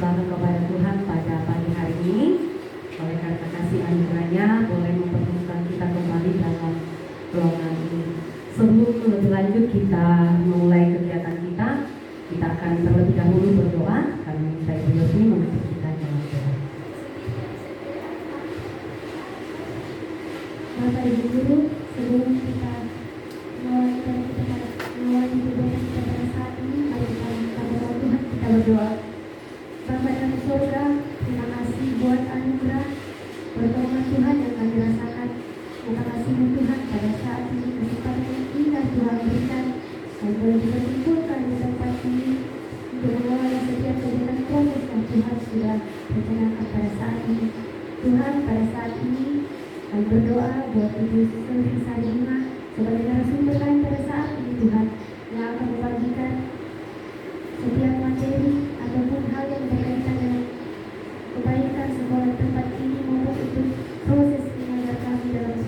selalu kepada Tuhan pada pagi hari ini. Oleh karena kasih anugerahnya boleh mempertemukan kita kembali dalam ruangan ini. Sebelum lebih lanjut kita mulai kegiatan kita akan terlebih dahulu berdoa. Kami minta Ibu Yosni menutup kita dalam doa. Bapak Ibu Guru, sebelum kita mulai kegiatan kita pada saat ini, mari kita berdoa Tuhan, kita berdoa. Bapa dalam surga, terima kasih buat anugerah pertolongan Tuhan yang kami rasakan. Terima kasih Tuhan pada saat ini kesempatan yang indah Tuhan berikan. Kami boleh berkumpulkan di tempat ini untuk mengawali setiap kegiatan proses yang Tuhan sudah rencanakan pada saat ini. Tuhan, pada saat ini kami berdoa buat Ibu Selvi Sarina sebagai narasumber kami pada saat ini Tuhan, yang akan membagikan setiap materi ataupun hal yang berkaitan dengan kebaikan sekolah tempat ini maupun itu proses mengajar kami dalam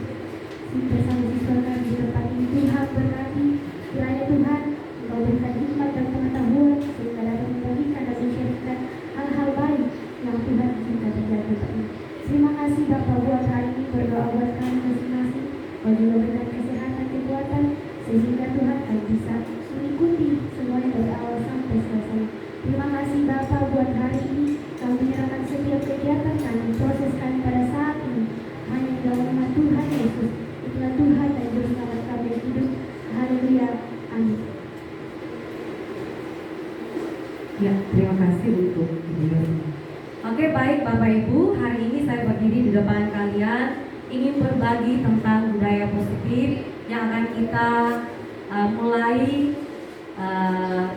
bersama siswa kami di tempat ini. Tuhan berkati kiranya Tuhan Engkau berikan hikmat dan pengetahuan sehingga dapat membagikan dan menceritakan hal-hal baik yang Tuhan inginkan terjadi tempat ini. Terima kasih Bapa buat hari ini, berdoa buat kami masing-masing. Kau juga berikan kesehatan, kekuatan sehingga Tuhan kami bisa mengikuti semuanya dari awal sampai selesai. Terima kasih Bapa buat hari ini. Kami menyerahkan setiap kegiatan kami, proses kami pada saat ini hanya di dalam nama Tuhan Yesus. Itulah Tuhan dan Juru Selamat kami yang hidup. Haleluya. Amin. Ya, terima kasih untuk Ibu Yosni. Oke, baik Bapak Ibu, hari ini saya berdiri di depan kalian ingin berbagi tentang budaya positif yang akan kita mulai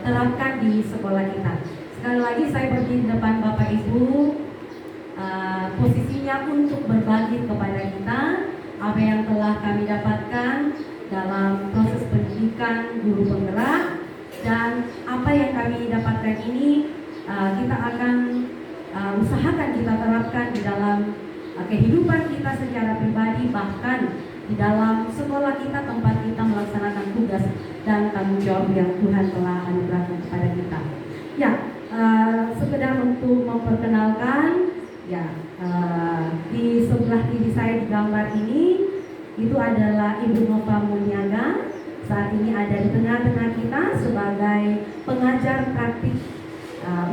terapkan di sekolah kita. Sekali lagi saya berdiri di depan Bapak Ibu, posisinya untuk berbagi kepada kita apa yang telah kami dapatkan dalam proses pendidikan guru penggerak, dan apa yang kami dapatkan ini kita akan usahakan kita terapkan di dalam kehidupan kita secara pribadi, bahkan di dalam sekolah kita, tempat kita melaksanakan tugas dan tanggung jawab yang Tuhan telah anugerahkan kepada kita. Ya, sekedar untuk memperkenalkan, ya, di sebelah kiri saya di gambar ini itu adalah Ibu Nova Muniaga. Saat ini ada di tengah-tengah kita sebagai pengajar praktik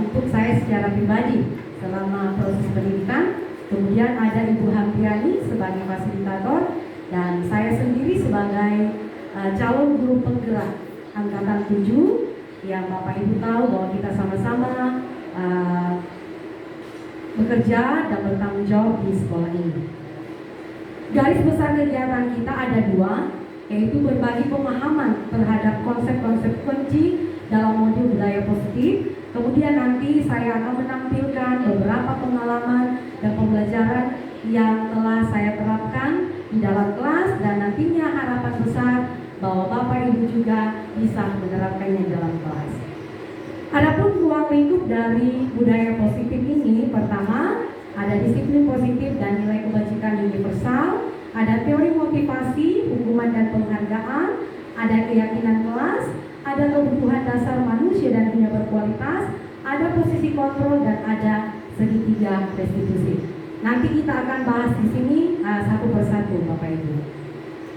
untuk saya secara pribadi selama proses pendidikan. Kemudian ada Ibu Hampiani sebagai fasilitator, dan saya sendiri sebagai calon guru penggerak angkatan 7 yang Bapak Ibu tahu bahwa kita sama-sama bekerja dan bertanggung jawab di sekolah ini. Garis besar kegiatan kita ada dua, yaitu berbagi pemahaman terhadap konsep-konsep kunci dalam modul budaya positif. Kemudian nanti saya akan menampilkan beberapa pengalaman dan pembelajaran yang telah saya terapkan di dalam kelas, dan nantinya harapan besar bahwa Bapak Ibu juga bisa menerapkannya dalam kelas. Adapun ruang lingkup dari budaya positif ini, pertama ada disiplin positif dan nilai kebajikan universal, ada teori motivasi, hukuman dan penghargaan, ada keyakinan kelas, ada kebutuhan dasar manusia dan dunia berkualitas, ada posisi kontrol, dan ada segitiga restitusi. Nanti kita akan bahas di sini satu persatu Bapak Ibu.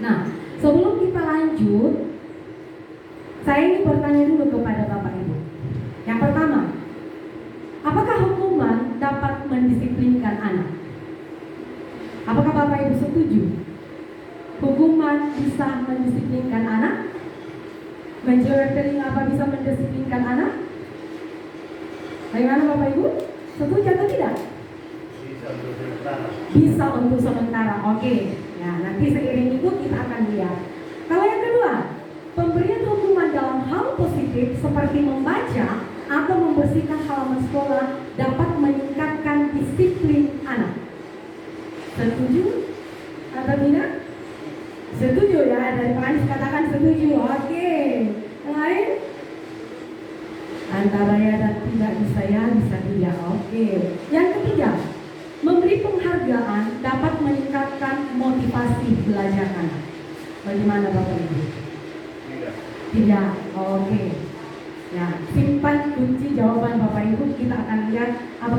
Nah, sebelum kita lanjut, saya ingin bertanya dulu kepada Bapak Ibu. Yang pertama, apakah hukuman dapat mendisiplinkan anak? Apakah Bapak Ibu setuju? Hukuman bisa mendisiplinkan anak? Menjawab apa bisa mendisiplinkan anak? Bagaimana Bapak Ibu? Setuju atau tidak? Bisa untuk sementara. Oke. Ya, nanti seiring itu kita akan lihat. Kalau yang kedua, pemberian hukuman dalam hal positif seperti membaca atau membersihkan halaman sekolah dapat meningkatkan disiplin anak. Setuju atau tidak? Setuju ya, dari Pak Anies katakan setuju. Oke. Yang lain? Antara ya dan tidak, bisa ya, bisa tidak. Oke. Yang ketiga, memberi penghargaan dapat meningkatkan motivasi belajar anak. Bagaimana Bapak Ibu? Tidak. Oke. Ya, simpan kunci jawaban Bapak Ibu. Kita akan lihat apa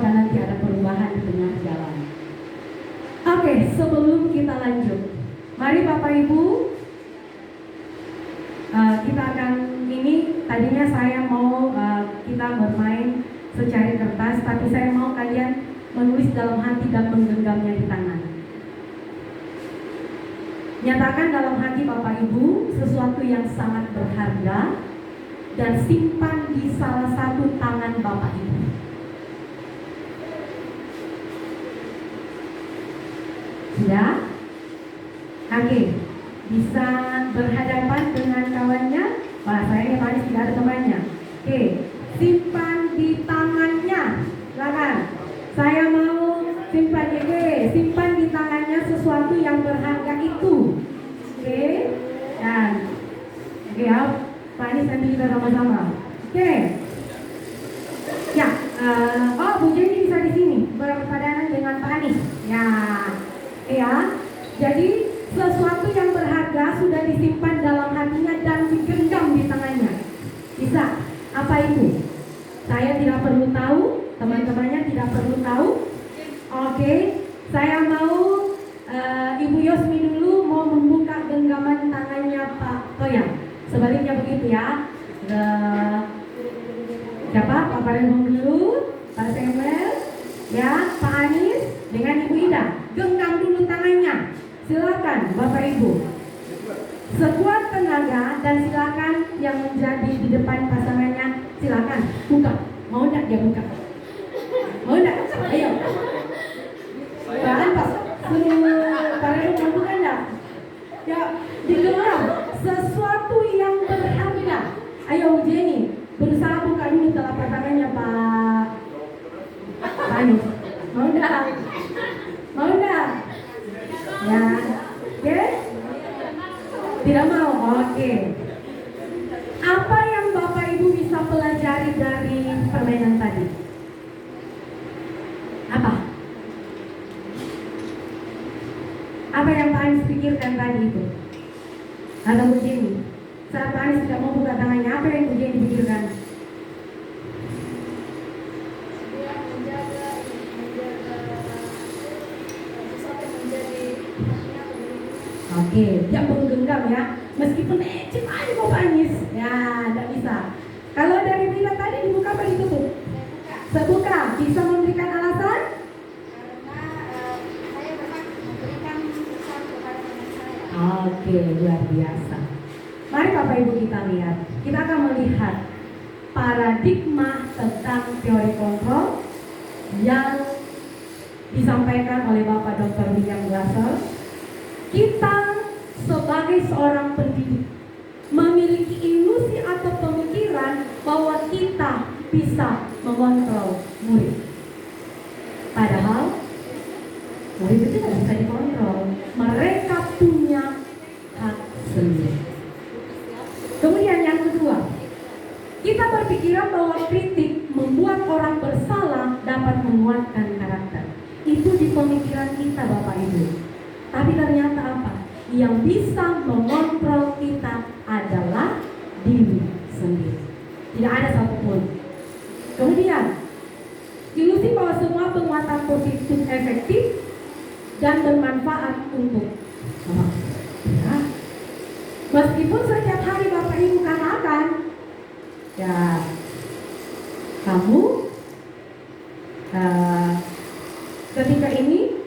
sebelum kita lanjut, mari Bapak Ibu, kita akan ini tadinya saya mau kita bermain secari kertas, tapi saya mau kalian menulis dalam hati dan menggenggamnya di tangan. Nyatakan dalam hati Bapak Ibu sesuatu yang sangat berharga dan simpan di salah satu tangan Bapak Ibu. Sudah? Oke, bisa berhadapan dengan kawannya. Wah, sayangnya Panis tidak ada temannya. Oke, simpan di tangannya. Silakan. Saya mau simpan simpan di tangannya sesuatu yang berharga itu. Oke, dan ya, Panis nanti kita sama-sama. Oke. Ya, Bu Jenny bisa di sini berpadanan dengan Pak Anies. Ya, jadi sesuatu yang berharga sudah disimpan dalam hatinya dan digenggam di tangannya. Bisa? Apa itu? Saya tidak perlu tahu, teman-temannya tidak perlu tahu. Oke, saya mau Ibu Yosmi dulu mau membuka genggaman tangannya Pak Toya. Sebaliknya begitu ya. Siapa? Pak Parengong dulu, Pak Samuel, ya, Pak Anies dengan Ibu Ida. Genggam dulu tangannya. Silakan Bapak Ibu. Sekuat tenaga dan silakan yang menjadi di depan pasangannya, silakan buka. Mau enggak dia buka? Mau enggak? Ayo. Bahan Pak. Parengong buka enggak? Ya, digenggam sesuatu yang berharga. Ayo Jenny, berusaha buka dulu telapak tangannya Pak Anies. Mau enggak? Mau enggak? Ya, oke? Tidak mau, oke. Apa yang Bapak Ibu bisa pelajari dari permainan tadi? Apa? Apa yang Pak Anies pikirkan tadi itu? Atau Bu Jenny? Saat Pak Anies tidak mau buka tangannya, apa yang Bu Jenny pikirkan? Oke, dia menggenggam ya, meskipun ecip aja kok Pak Anies. Ya, tidak bisa. Kalau dari Bila tadi dibuka apa ditutup? Terbuka. Bisa memberikan alasan? Karena saya berhak memberikan sesuatu kepada teman saya. Oke, luar biasa. Mari Bapak Ibu kita lihat. Kita akan melihat paradigma tentang teori kontrol yang disampaikan oleh Bapak Dr. William Glasser. Kita sebagai seorang pendidik memiliki ilusi atau pemikiran bahwa kita bisa mengontrol murid. Padahal murid itu tidak bisa dikontrol. Mereka punya hak sendiri. Kemudian yang kedua, kita berpikiran bahwa kritik membuat orang bersalah dapat menguatkan karakter. Itu di pemikiran kita Bapak Ibu. Tapi ternyata apa? Yang bisa mengontrol kita adalah diri sendiri. Tidak ada satupun. Kemudian, ilusi bahwa semua penguatan positif efektif dan bermanfaat untuk apa? Ya. Meskipun setiap hari Bapak Ibu katakan, ya, kamu ketika ini,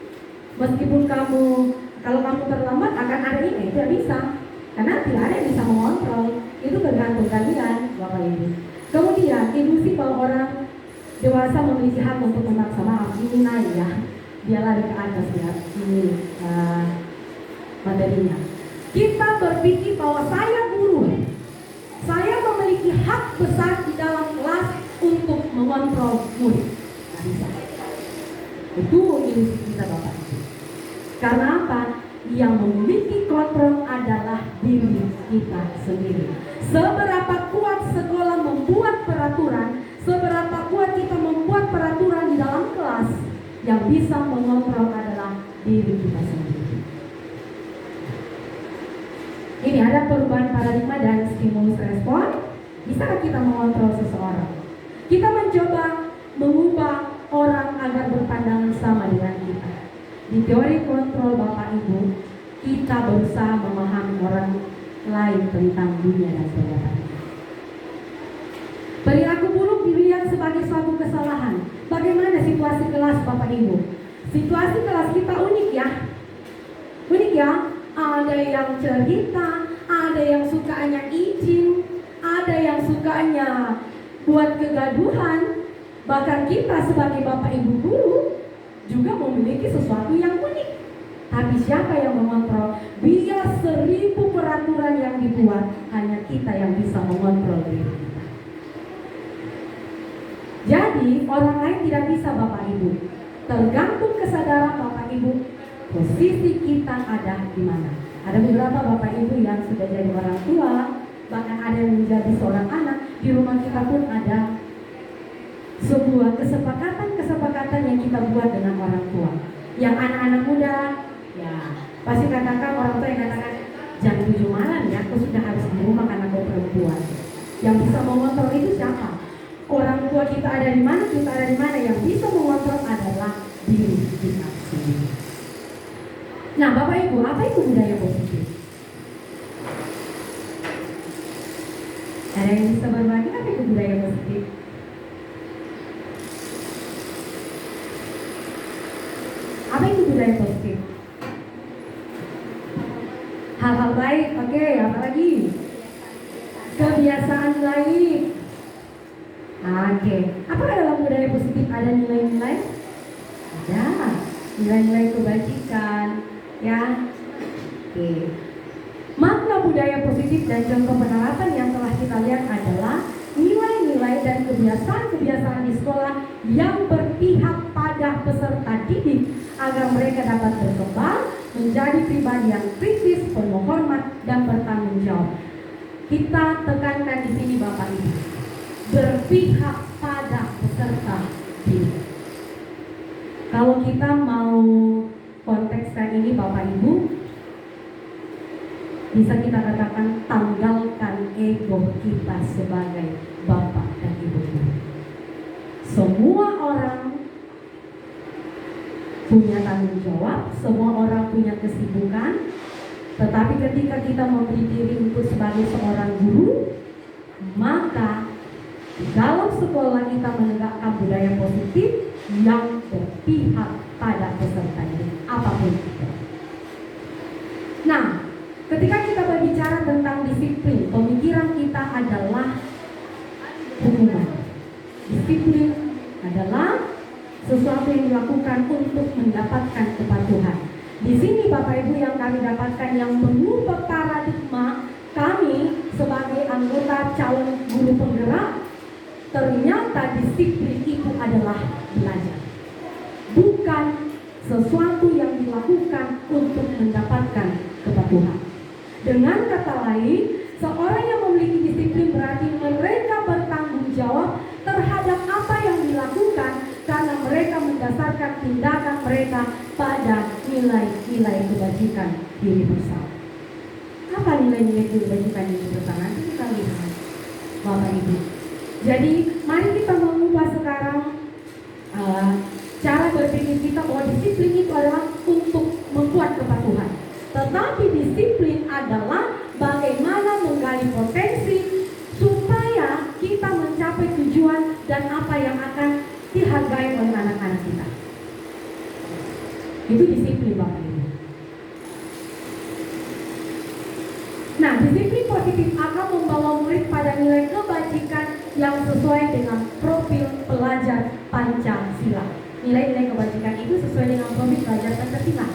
meskipun kalau kamu terlambat akan ada ini, tidak bisa, karena tidak ada yang bisa mengontrol. Itu bergantung kalian, Bapak Ibu. Kemudian ilusi bahwa orang dewasa memiliki hak untuk memaksa maaf. Ini naik ya, dia lari ke atas ya. Ini materinya. Kita berpikir bahwa saya guru, saya memiliki hak besar di dalam kelas untuk mengontrol murid. Tidak bisa. Itu ilusi kita Bapak Ibu. Karena apa? Yang memiliki kontrol adalah diri kita sendiri. Seberapa kuat sekolah membuat peraturan, seberapa kuat kita membuat peraturan di dalam kelas, yang bisa mengontrol adalah diri kita sendiri. Ini ada perubahan paradigma dan stimulus respon. Bisakah kita mengontrol seseorang? Kita mencoba mengubah orang agar berpandangan sama dengan kita. Di teori kontrol Bapak Ibu, kita berusaha memahami orang lain tentang dunia dan saudara. Perilaku buruk dilihat sebagai suatu kesalahan. Bagaimana situasi kelas Bapak Ibu? Situasi kelas kita unik ya. Unik ya. Ada yang cerita, ada yang sukanya izin, ada yang sukanya buat kegaduhan. Bahkan kita sebagai Bapak Ibu guru juga memiliki sesuatu yang unik. Tapi siapa yang mengontrol? Biar 1000 peraturan yang dibuat, hanya kita yang bisa mengontrol diri kita. Jadi orang lain tidak bisa Bapak Ibu. Tergantung kesadaran Bapak Ibu, posisi kita ada di mana. Ada beberapa Bapak Ibu yang sudah jadi orang tua, bahkan ada yang menjadi seorang anak. Di rumah kita pun ada sebuah kesepakatan yang kita buat dengan orang tua. Yang anak-anak muda, ya pasti katakan orang tua yang katakan jam 7 malam ya, kau sudah harus di rumah karena kau perempuan. Yang bisa mengontrol itu siapa? Orang tua kita ada di mana, kita ada di mana. Yang bisa mengontrol adalah diri kita sendiri. Nah Bapak Ibu, apa itu budaya positif? Ada yang bisa berbagi apa itu budaya positif? Apa itu budaya positif? Hal-hal baik, oke, apa lagi? Kebiasaan baik. Oke, apakah dalam budaya positif ada nilai-nilai? Ada, nilai-nilai kebajikan, ya. Oke. Makna budaya positif dan contoh penerapan yang telah kita lihat adalah nilai-nilai dan kebiasaan-kebiasaan di sekolah yang berpihak pada peserta didik agar mereka dapat berkembang menjadi pribadi yang kritis, penuh hormat, dan bertanggung jawab. Kita tekankan di sini Bapak Ibu, berpihak pada peserta didik. Kalau kita mau kontekskan ini Bapak Ibu, bisa kita katakan tanggalkan ego kita sebagai Bapak dan Ibu. Semua orang punya tanggung jawab, semua orang punya kesibukan, tetapi ketika kita memberi diri untuk sebagai seorang guru, maka di dalam sekolah kita menegakkan budaya positif yang berpihak pada peserta didik, apapun itu. Nah, ketika kita berbicara tentang disiplin, pemikiran kita adalah hubungan. Disiplin adalah sesuatu yang dilakukan untuk mendapatkan kepatuhan. Di sini Bapak Ibu yang kami dapatkan yang mengubah paradigma kami sebagai anggota calon guru penggerak, ternyata disiplin itu adalah belajar, bukan sesuatu yang dilakukan untuk mendapatkan kepatuhan. Dengan kata lain, seorang yang memiliki disiplin berarti mereka bertanggung jawab terhadap apa yang dilakukan karena mereka mendasarkan tindakan mereka pada nilai-nilai kebajikan diri bersama. Apa nilai-nilai kebajikan diri bersama? Nanti kita lihat Bapak Ibu. Jadi mari kita mengubah sekarang cara berpikir kita bahwa disiplin itu adalah untuk membuat kepatuhan. Tetapi disiplin adalah bagaimana menggali potensi supaya kita mencapai tujuan dan apa yang akan dihargai oleh anak-anak kita. Itu disiplin Bapak Ibu. Nah, disiplin positif akan membawa murid pada nilai kebajikan yang sesuai dengan profil pelajar Pancasila. Nilai-nilai kebajikan itu sesuai dengan profil pelajar Pancasila.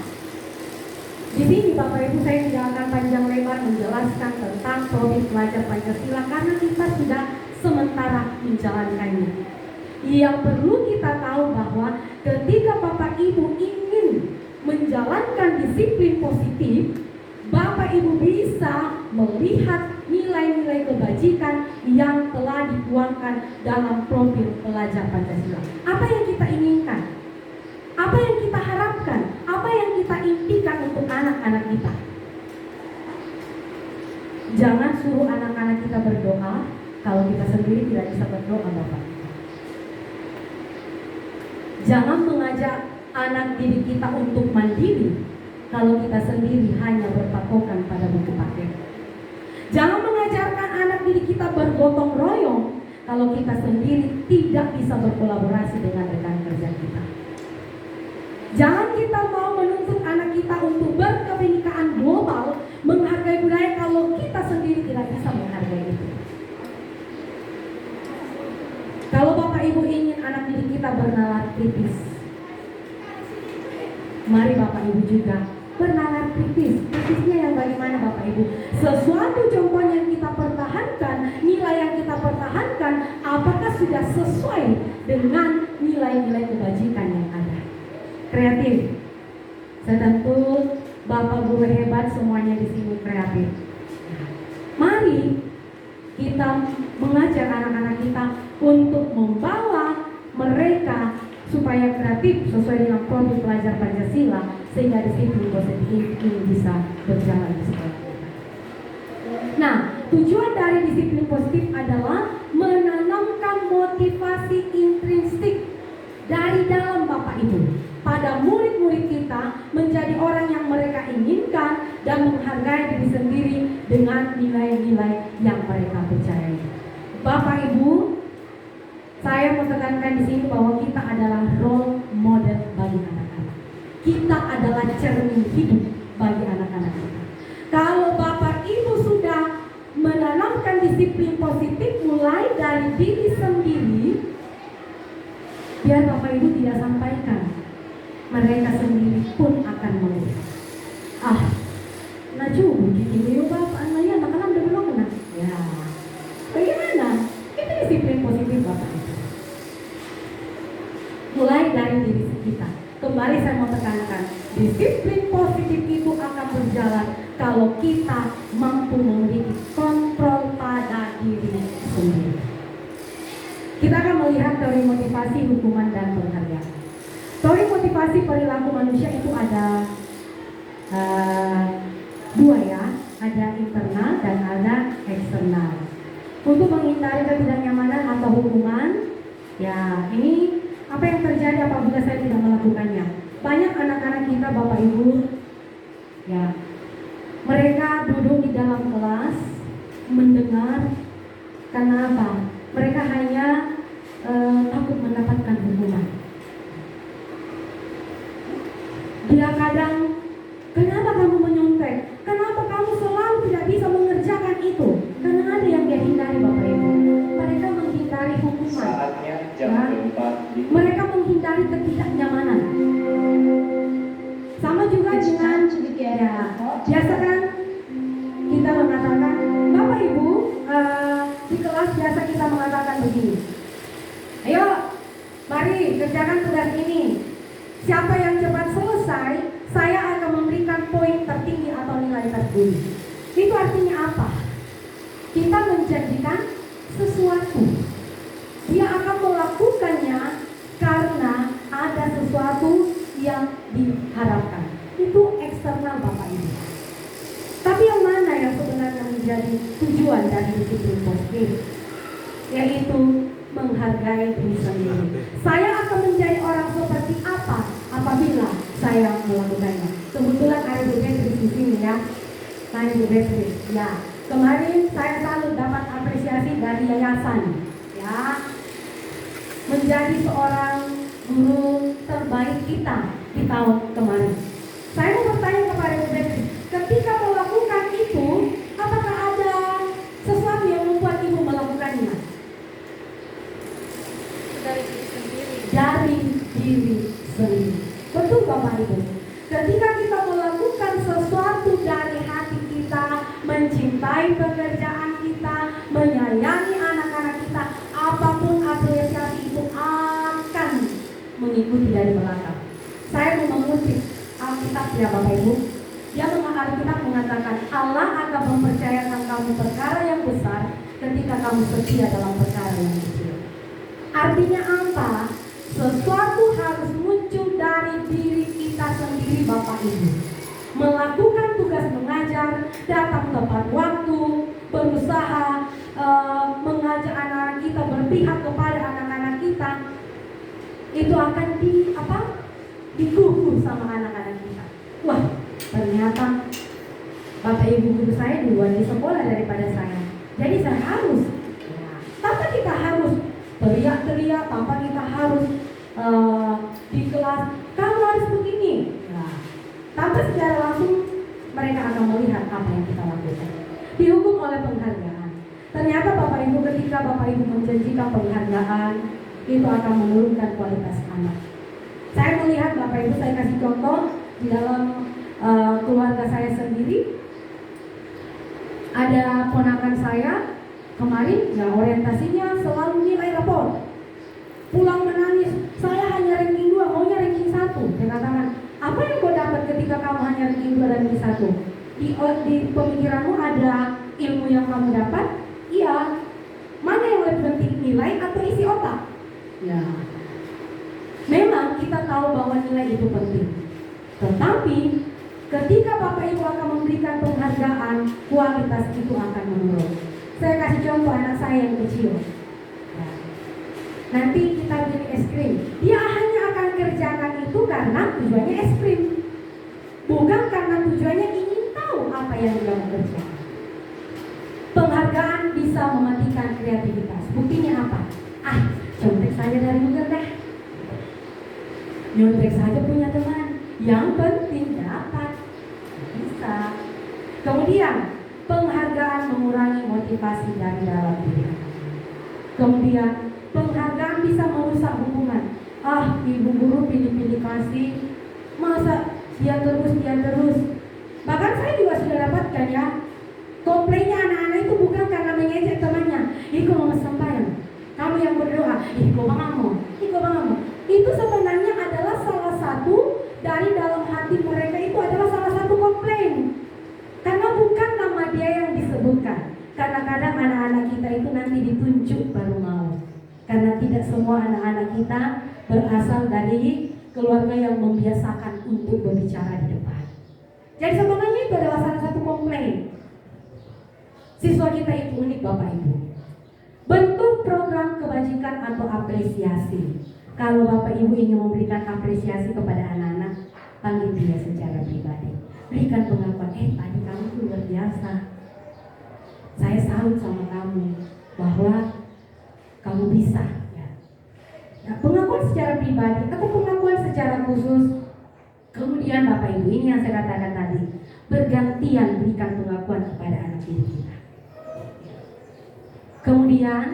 Di sini Bapak Ibu saya tidak akan panjang lebar menjelaskan tentang profil pelajar Pancasila karena kita sudah sementara menjalankannya. Yang perlu kita tahu bahwa ketika Bapak Ibu ingin menjalankan disiplin positif, Bapak Ibu bisa melihat nilai-nilai kebajikan yang telah dituangkan dalam profil pelajar Pancasila. Apa yang kita inginkan? Apa yang kita harapkan? Apa yang kita impikan untuk anak-anak kita? Jangan suruh anak-anak kita berdoa kalau kita sendiri tidak bisa berdoa, Bapak. Jangan mengajak anak didik kita untuk mandiri kalau kita sendiri hanya berpatokan pada buku paket. Jangan mengajarkan anak didik kita bergotong royong kalau kita sendiri tidak bisa berkolaborasi dengan rekan kerja kita. Jangan kita mau menuntut anak kita untuk berkebinekaan global, menghargai budaya kalau kita sendiri tidak bisa menghargai itu. Kalau Bapak Ibu ingin anak didik kita bernalar kritis, mari Bapak Ibu juga bernalar kritis. Kritisnya yang bagaimana Bapak Ibu? Sesuatu contoh yang kita pertahankan, nilai yang kita pertahankan, apakah sudah sesuai dengan nilai-nilai kebajikan yang ada? Kreatif. Saya tentu Bapak Guru hebat semuanya di sini kreatif. Mari kita mengajar anak-anak kita untuk membawa mereka supaya kreatif sesuai dengan produk pelajar Pancasila, sehingga disiplin positif ini bisa berjalan di sekolah kita. Nah, tujuan dari disiplin positif adalah menanamkan motivasi intrinsik dari dalam Bapak Ibu pada murid-murid kita menjadi orang yang mereka inginkan dan menghargai diri sendiri dengan nilai-nilai yang mereka percayai. Bapak Ibu, saya mau tekankan di sini bahwa kita adalah role model bagi anak-anak. Kita adalah cermin hidup bagi anak-anak kita. Kalau Bapak Ibu sudah menanamkan disiplin positif mulai dari diri sendiri, biar Bapak Ibu tidak sampaikan, mereka sendiri pun akan melihat. Naju begitu Bapak, ya makanan udah belum kena. Ya, bagaimana? Itu disiplin positif Bapak Ibu. Mulai dari diri kita. Kembali saya mau tekankan, disiplin positif itu akan berjalan kalau kita mampu memiliki kontrol pada diri sendiri. Kita akan melihat teori motivasi, hukuman, dan penghargaan. Teori motivasi perilaku manusia itu ada dua ya, ada internal dan ada eksternal. Untuk menghindari ketidaknyamanan atau hukuman, ya ini apa yang terjadi apabila saya tidak melakukannya? Banyak anak-anak kita Bapak Ibu, ya, mereka duduk di dalam kelas mendengar. Kenapa? Mereka hanya takut mendapatkan hukuman. Dia kadang, kenapa kamu menyontek? Kenapa kamu selalu tidak bisa mengerjakan itu? Karena ada yang dia hindari Bapak Ibu. Mereka menghindari hukuman. Saatnya jam Ya. 4 Mereka menghindari ketidaknyamanan. Sama juga dengan ya, biasa kan kita mengatakan, Bapak Ibu, di kelas biasa kita mengatakan begini, ayo mari kerjakan tugas ini. Siapa yang cepat selesai, saya akan memberikan poin tertinggi atau nilai tertinggi. Itu artinya apa? Kita menjanjikan sesuatu. Dia akan melakukannya karena ada sesuatu yang diharapkan. Itu eksternal Bapak Ibu. Tapi yang mana yang sebenarnya menjadi tujuan dari disiplin positif? Yaitu menghargai diri sendiri. Saya akan menjadi orang seperti apa apabila saya melakukannya. Kebetulan ada Bu Beatrice di sini ya. Saya Bu Beatrice. Ya, kemarin saya selalu dapat apresiasi dari yayasan. Ya, menjadi seorang guru terbaik kita di tahun kemarin. Saya mau bertanya kepada Bu Beatrice, ketika melakukan itu, apakah ada sesuatu yang membuat Ibu melakukannya? Dari diri sendiri. Dari diri sendiri. Betul Bapak Ibu. Ketika kita melakukan sesuatu dari hati kita, mencintai pekerjaan kita, menyayangi anak-anak kita, apapun apresiasi itu akan mengikuti dari belakang. Saya mau mengutip Alkitab ya Bapak Ibu. Alkitab mengatakan Allah akan mempercayakan kamu perkara yang besar ketika kamu setia dalam perkara yang kecil. Artinya apa? Sesuatu harus muncul dari diri kita sendiri Bapak Ibu. Melakukan tugas mengajar, datang tepat waktu, berusaha mengajak anak-anak kita, berpihak kepada anak-anak kita, itu akan digugur sama anak-anak kita. Wah, ternyata Bapak Ibu guru saya duluan di sekolah daripada saya. Jadi saya harus, tanpa kita harus teriak-teriak, tanpa kita harus di kelas, kamu harus begini. Nah, tanpa secara langsung mereka akan melihat apa yang kita lakukan. Dihukum oleh penghargaan. Ternyata Bapak Ibu, ketika Bapak Ibu menjanjikan penghargaan, itu akan menurunkan kualitas anak. Saya melihat Bapak Ibu, saya kasih contoh di dalam keluarga saya sendiri. Ada ponakan saya kemarin, ya orientasinya selalu nilai rapor. Pulang menangis, saya hanya ranking 2, maunya ranking 1. Saya katakan, apa yang kau dapat ketika kamu hanya ranking 2 dan ranking 1? Di pemikiranmu ada ilmu yang kamu dapat? Iya. Mana yang lebih penting, nilai atau isi otak? Ya. Memang kita tahu bahwa nilai itu penting. Tetapi ketika Bapak Ibu akan memberikan penghargaan, kualitas itu akan menurun. Saya kasih contoh anak saya yang kecil. Nanti kita beli es krim, dia hanya akan kerjakan itu karena tujuannya es krim, bukan karena tujuannya ingin tahu apa yang dia mau kerjakan. Penghargaan bisa mematikan kreativitas. Buktinya apa? Contek saja dari Google deh. Nyontek saja punya teman. Yang penting dapat. Bisa. Kemudian penghargaan mengurangi motivasi dari dalam diri. Kemudian penghargaan bisa merusak hubungan. Ibu guru pilih-pilih kasih, masa dia terus. Bahkan saya juga sudah dapatkan ya, komplainnya anak-anak itu bukan karena mengejek temannya. Iko mau sembahyang, kamu yang berdoa, iko bangamu. Itu sebenarnya adalah salah satu dari dalam hati mereka, itu adalah salah satu komplain. Karena bukan nama dia yang disebutkan. Kadang-kadang anak-anak kita itu nanti ditunjuk baru mau. Karena tidak semua anak-anak kita berasal dari keluarga yang membiasakan untuk berbicara di depan. Jadi sebenarnya itu adalah salah satu komplain. Siswa kita itu unik Bapak Ibu. Bentuk program kebajikan atau apresiasi. Kalau Bapak Ibu ingin memberikan apresiasi kepada anak-anak, panggil dia secara pribadi. Berikan pengakuan, tadi kamu tuh luar biasa. Saya salut sama kamu bahwa kamu bisa. Nah, pengakuan secara pribadi atau pengakuan secara khusus. Kemudian Bapak Ibu, ini yang saya katakan tadi, bergantian berikan pengakuan kepada anak didik kita. Kemudian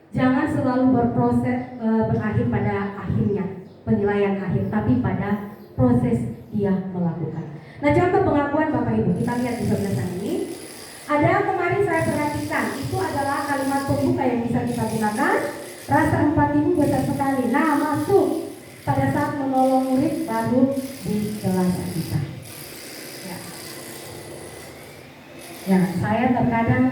jangan selalu berakhir pada akhirnya, penilaian akhir, tapi pada proses dia melakukan. Nah, contoh pengakuan Bapak Ibu, kita lihat di sebelah sana ini. Ada kemarin saya perhatikan, itu adalah kalimat pembuka yang bisa kita gunakan. Rasa empatimu besar sekali. Nah, masuk pada saat menolong murid baru di kelas kita. Ya, saya terkadang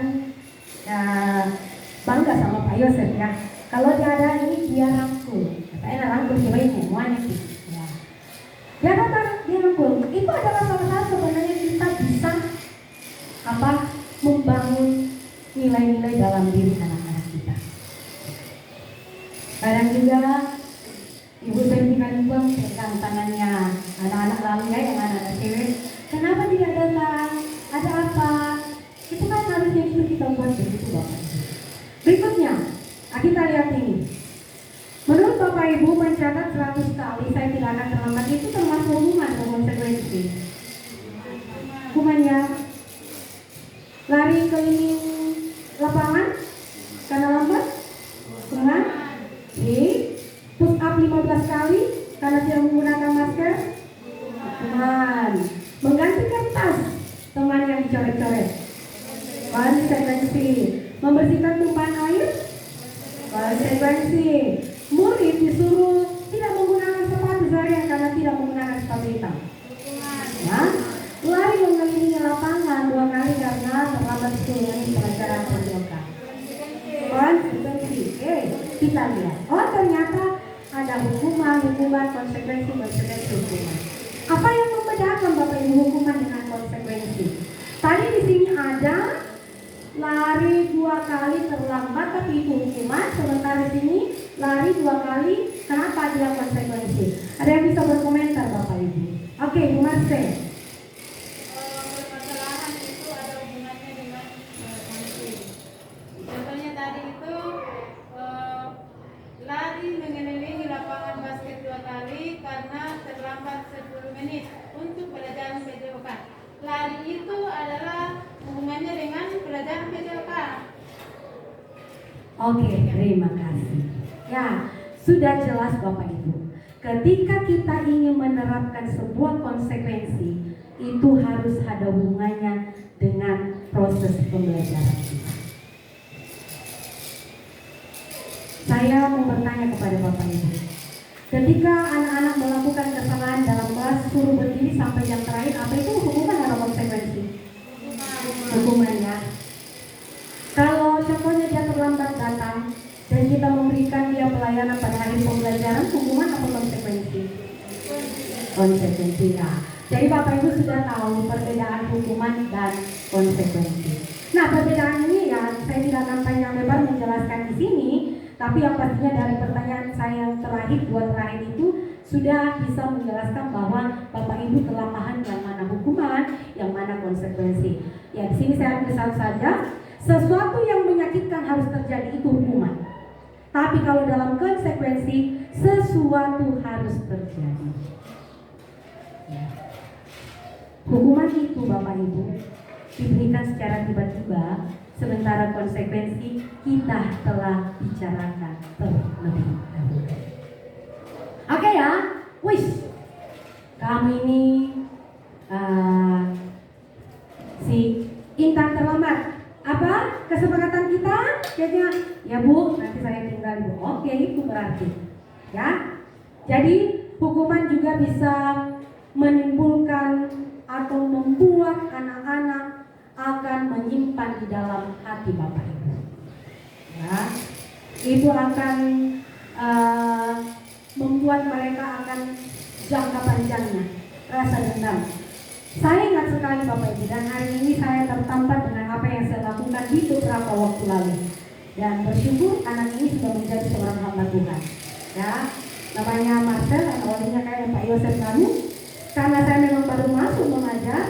bangga sama Pak Yosef ya. Kalau dia ada ini dia rangkul. Saya rangkul coba semuanya sih. Ya. Dia kata dia rangkul. Itu adalah salah satu sebenarnya kita bisa membangun nilai-nilai dalam diri anak-anak kita. Kadang juga ibu saya berikan uang pegang tangannya anak-anak lalu ya, yang anak-anak cewek. Kenapa tidak datang? Ada apa? Itu kan harusnya itu kita buat begitu Bapak. Berikutnya, kita lihat ini. Menurut Bapak Ibu mencatat 100 kali saya tidak akan terlambat, itu termasuk hukuman atau konsekuensi? Hukumannya lari keliling lapangan karena lambat, hukuman. Push up 15 kali karena tidak menggunakan masker, hukuman. Mengganti kertas teman yang dicoret-coret, konsekuensi. Membersihkan tumpahan air, konsekuensi. Murid disuruh tidak menggunakan sepatu seharian karena tidak menggunakan sepatu hitam. Ya. Lari mengelilingi lapangan 2 kali karena terlambat 10 menit pelajaran pramuka. Konsekuensi. Kita lihat. Ternyata ada hukuman, konsekuensi, hukuman. Apa yang membedakan Bapak Ibu hukuman dengan konsekuensi? Tadi di sini ada lari 2 kali terlambat tapi itu hukuman, sementara di sini lari 2 kali, kenapa dia konsekuensi? Ada yang bisa berkomentar Bapak Ibu? Oke, Bu Marse. Permasalahan itu ada hubungannya dengan konflik. Contohnya tadi itu lari mengelilingi lapangan basket 2 kali karena terlambat 10 menit untuk pelajaran PJOK. Lari itu adalah hubungannya dengan pelajaran PJOK. Oke, terima kasih. Ya, sudah jelas Bapak Ibu. Ketika kita ingin menerapkan sebuah konsekuensi, itu harus ada hubungannya dengan proses pembelajaran kita. Saya mau bertanya kepada Bapak Ibu. Ketika anak-anak melakukan kesalahan dalam kelas, suruh berdiri sampai jam terakhir, apa itu hukuman atau konsekuensi? Hukumannya. Kalau contohnya dia terlambat datang dan kita memberikan dia pelayanan pada hari pembelajaran, hukuman atau konsekuensi? Konsekuensi ya. Jadi Bapak Ibu sudah tahu perbedaan hukuman dan konsekuensi. Nah, perbedaan ini ya saya tidak akan panjang lebar menjelaskan di sini, tapi yang pastinya dari pertanyaan saya yang terakhir, 2 terakhir itu sudah bisa menjelaskan bahwa Bapak Ibu telah paham yang mana hukuman, yang mana konsekuensi. Ya, di sini saya tuliskan saja, sesuatu yang menyakitkan harus terjadi itu hukuman. Tapi kalau dalam konsekuensi, sesuatu harus terjadi. Ya. Hukuman itu Bapak Ibu diberikan secara tiba-tiba, sementara konsekuensi kita telah bicarakan terlebih dahulu. Oke ya, wis. Kami ini si Intan terlambat. Apa kesepakatan kita? Kayaknya ya Bu, nanti saya tinggal Bu. Oke, itu berarti ya. Jadi hukuman juga bisa menimbulkan atau membuat anak-anak akan menyimpan di dalam hati Bapak Ibu. Ya, itu akan membuat mereka akan jangka panjangnya rasa dendam. Saya ingat sekali Bapak Ibu, dan hari ini saya tertampar dengan apa yang saya lakukan di beberapa waktu lalu. Dan bersyukur anak ini sudah menjadi seorang hamba Tuhan. Ya, namanya Marcel, dan awalnya kayak Pak Yosef Lalu. Karena saya memang baru masuk mengajar,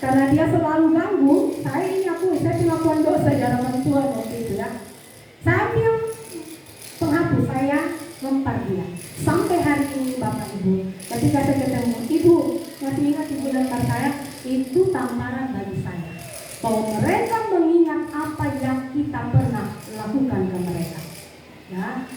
karena dia selalu ganggu, saya pengakuan dosa di hadapan Tuhan waktu itu ya. Saya ambil penghapus, saya lempar dia. Sampai hari ini Bapak Ibu, ketika saya ketemu Ibu, masih ingat Ibu lempar saya, itu tamparan bagi saya. Bahwa mereka mengingat apa yang kita pernah lakukan ke mereka. Ya,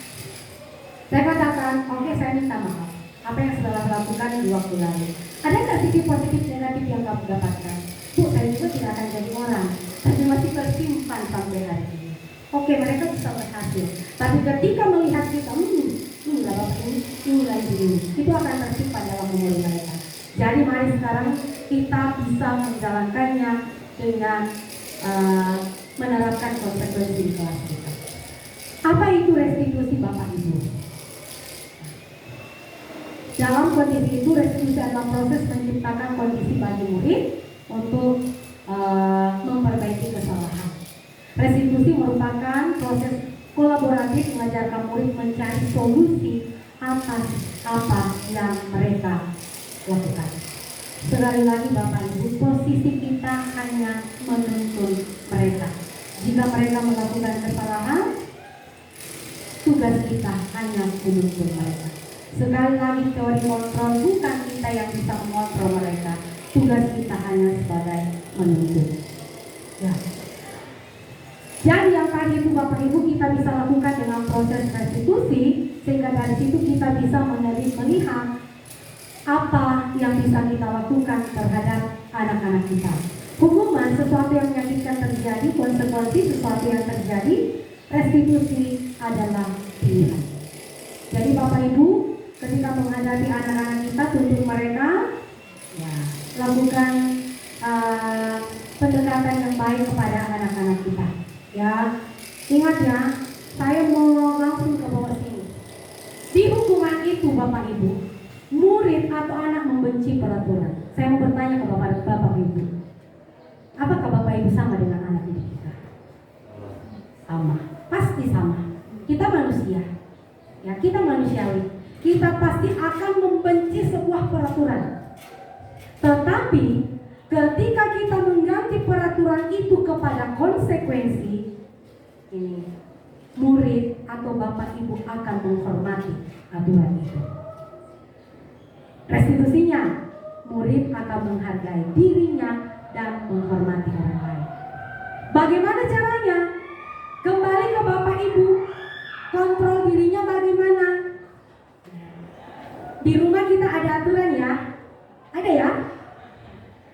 saya katakan, oke, saya minta maaf. Apa yang sudah saya lakukan di waktu lalu. Ada nggak sisi positif negatif yang kamu dapatkan? Bu, saya juga tidak akan jadi orang, tapi masih tersimpan sampai hari ini. Oke, mereka bisa berhasil. Tapi ketika melihat kita, inilah Bapak inilah ini, itu akan tersimpan dalam memori mereka. Jadi mari sekarang kita bisa menjalankannya dengan menerapkan konsekuensi di kelas kita. Apa itu restitusi Bapak Ibu? Dalam kondisi itu, restitusi adalah proses menciptakan kondisi bagi murid untuk memperbaiki kesalahan. Restitusi merupakan proses kolaboratif mengajarkan murid mencari solusi atas apa yang mereka lakukan. Sekali lagi Bapak Ibu, posisi kita hanya menuntun mereka. Jika mereka melakukan kesalahan, tugas kita hanya menuntun mereka. Sekali lagi, teori kontrol bukan kita yang bisa mengontrol mereka. Tugas kita hanya sebagai menuntun. Ya. Jadi yang tadi itu Bapak Ibu kita bisa lakukan dengan proses restitusi, sehingga dari situ kita bisa melihat apa yang bisa kita lakukan terhadap anak-anak kita. Hukuman sesuatu yang menyakitkan terjadi, konsekuensi sesuatu yang terjadi, restitusi adalah pilihan. Jadi Bapak Ibu, ketika menghadapi anak-anak kita, tuntun mereka, ya, lakukan pendekatan yang baik kepada anak-anak kita. Ya, ingat ya, saya mau langsung ke bawah sini. Di hukuman itu Bapak Ibu, murid atau anak membenci peraturan. Saya mau bertanya ke Bapak Ibu, apakah Bapak Ibu sama dengan anak didik kita? Sama, pasti sama. Kita manusia, ya kita manusiawi. kita pasti akan membenci sebuah peraturan. Tetapi ketika kita mengganti peraturan itu kepada konsekuensi, ini murid atau bapak ibu akan menghormati aturan itu. Restitusinya, murid akan menghargai dirinya dan menghormati orang lain. Bagaimana caranya? Kembali ke bapak ibu, kontrol dirinya bagaimana? Di rumah kita ada aturan ya? Ada ya?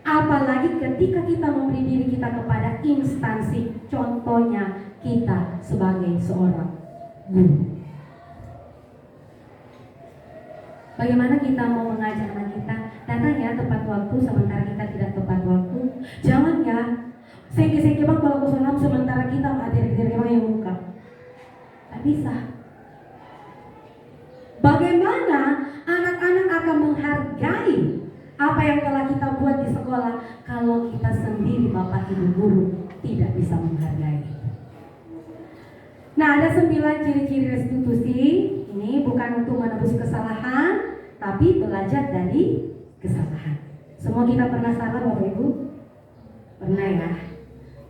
Apalagi ketika kita memberi diri kita kepada instansi, contohnya kita sebagai seorang guru. Bagaimana kita mau mengajak anak kita? Datang ya tepat waktu, sementara kita tidak tepat waktu. Jangan ya, sengke-sengke bang kalau kesenam sementara kita materi-materi yang muka. Tak bisa. Bagaimana anak-anak akan menghargai apa yang telah kita buat di sekolah kalau kita sendiri bapak ibu guru tidak bisa menghargai? Nah, ada 9 ciri-ciri restitusi. Ini bukan untuk menebus kesalahan, tapi belajar dari kesalahan. Semua kita pernah salah bapak ibu? Pernah ya.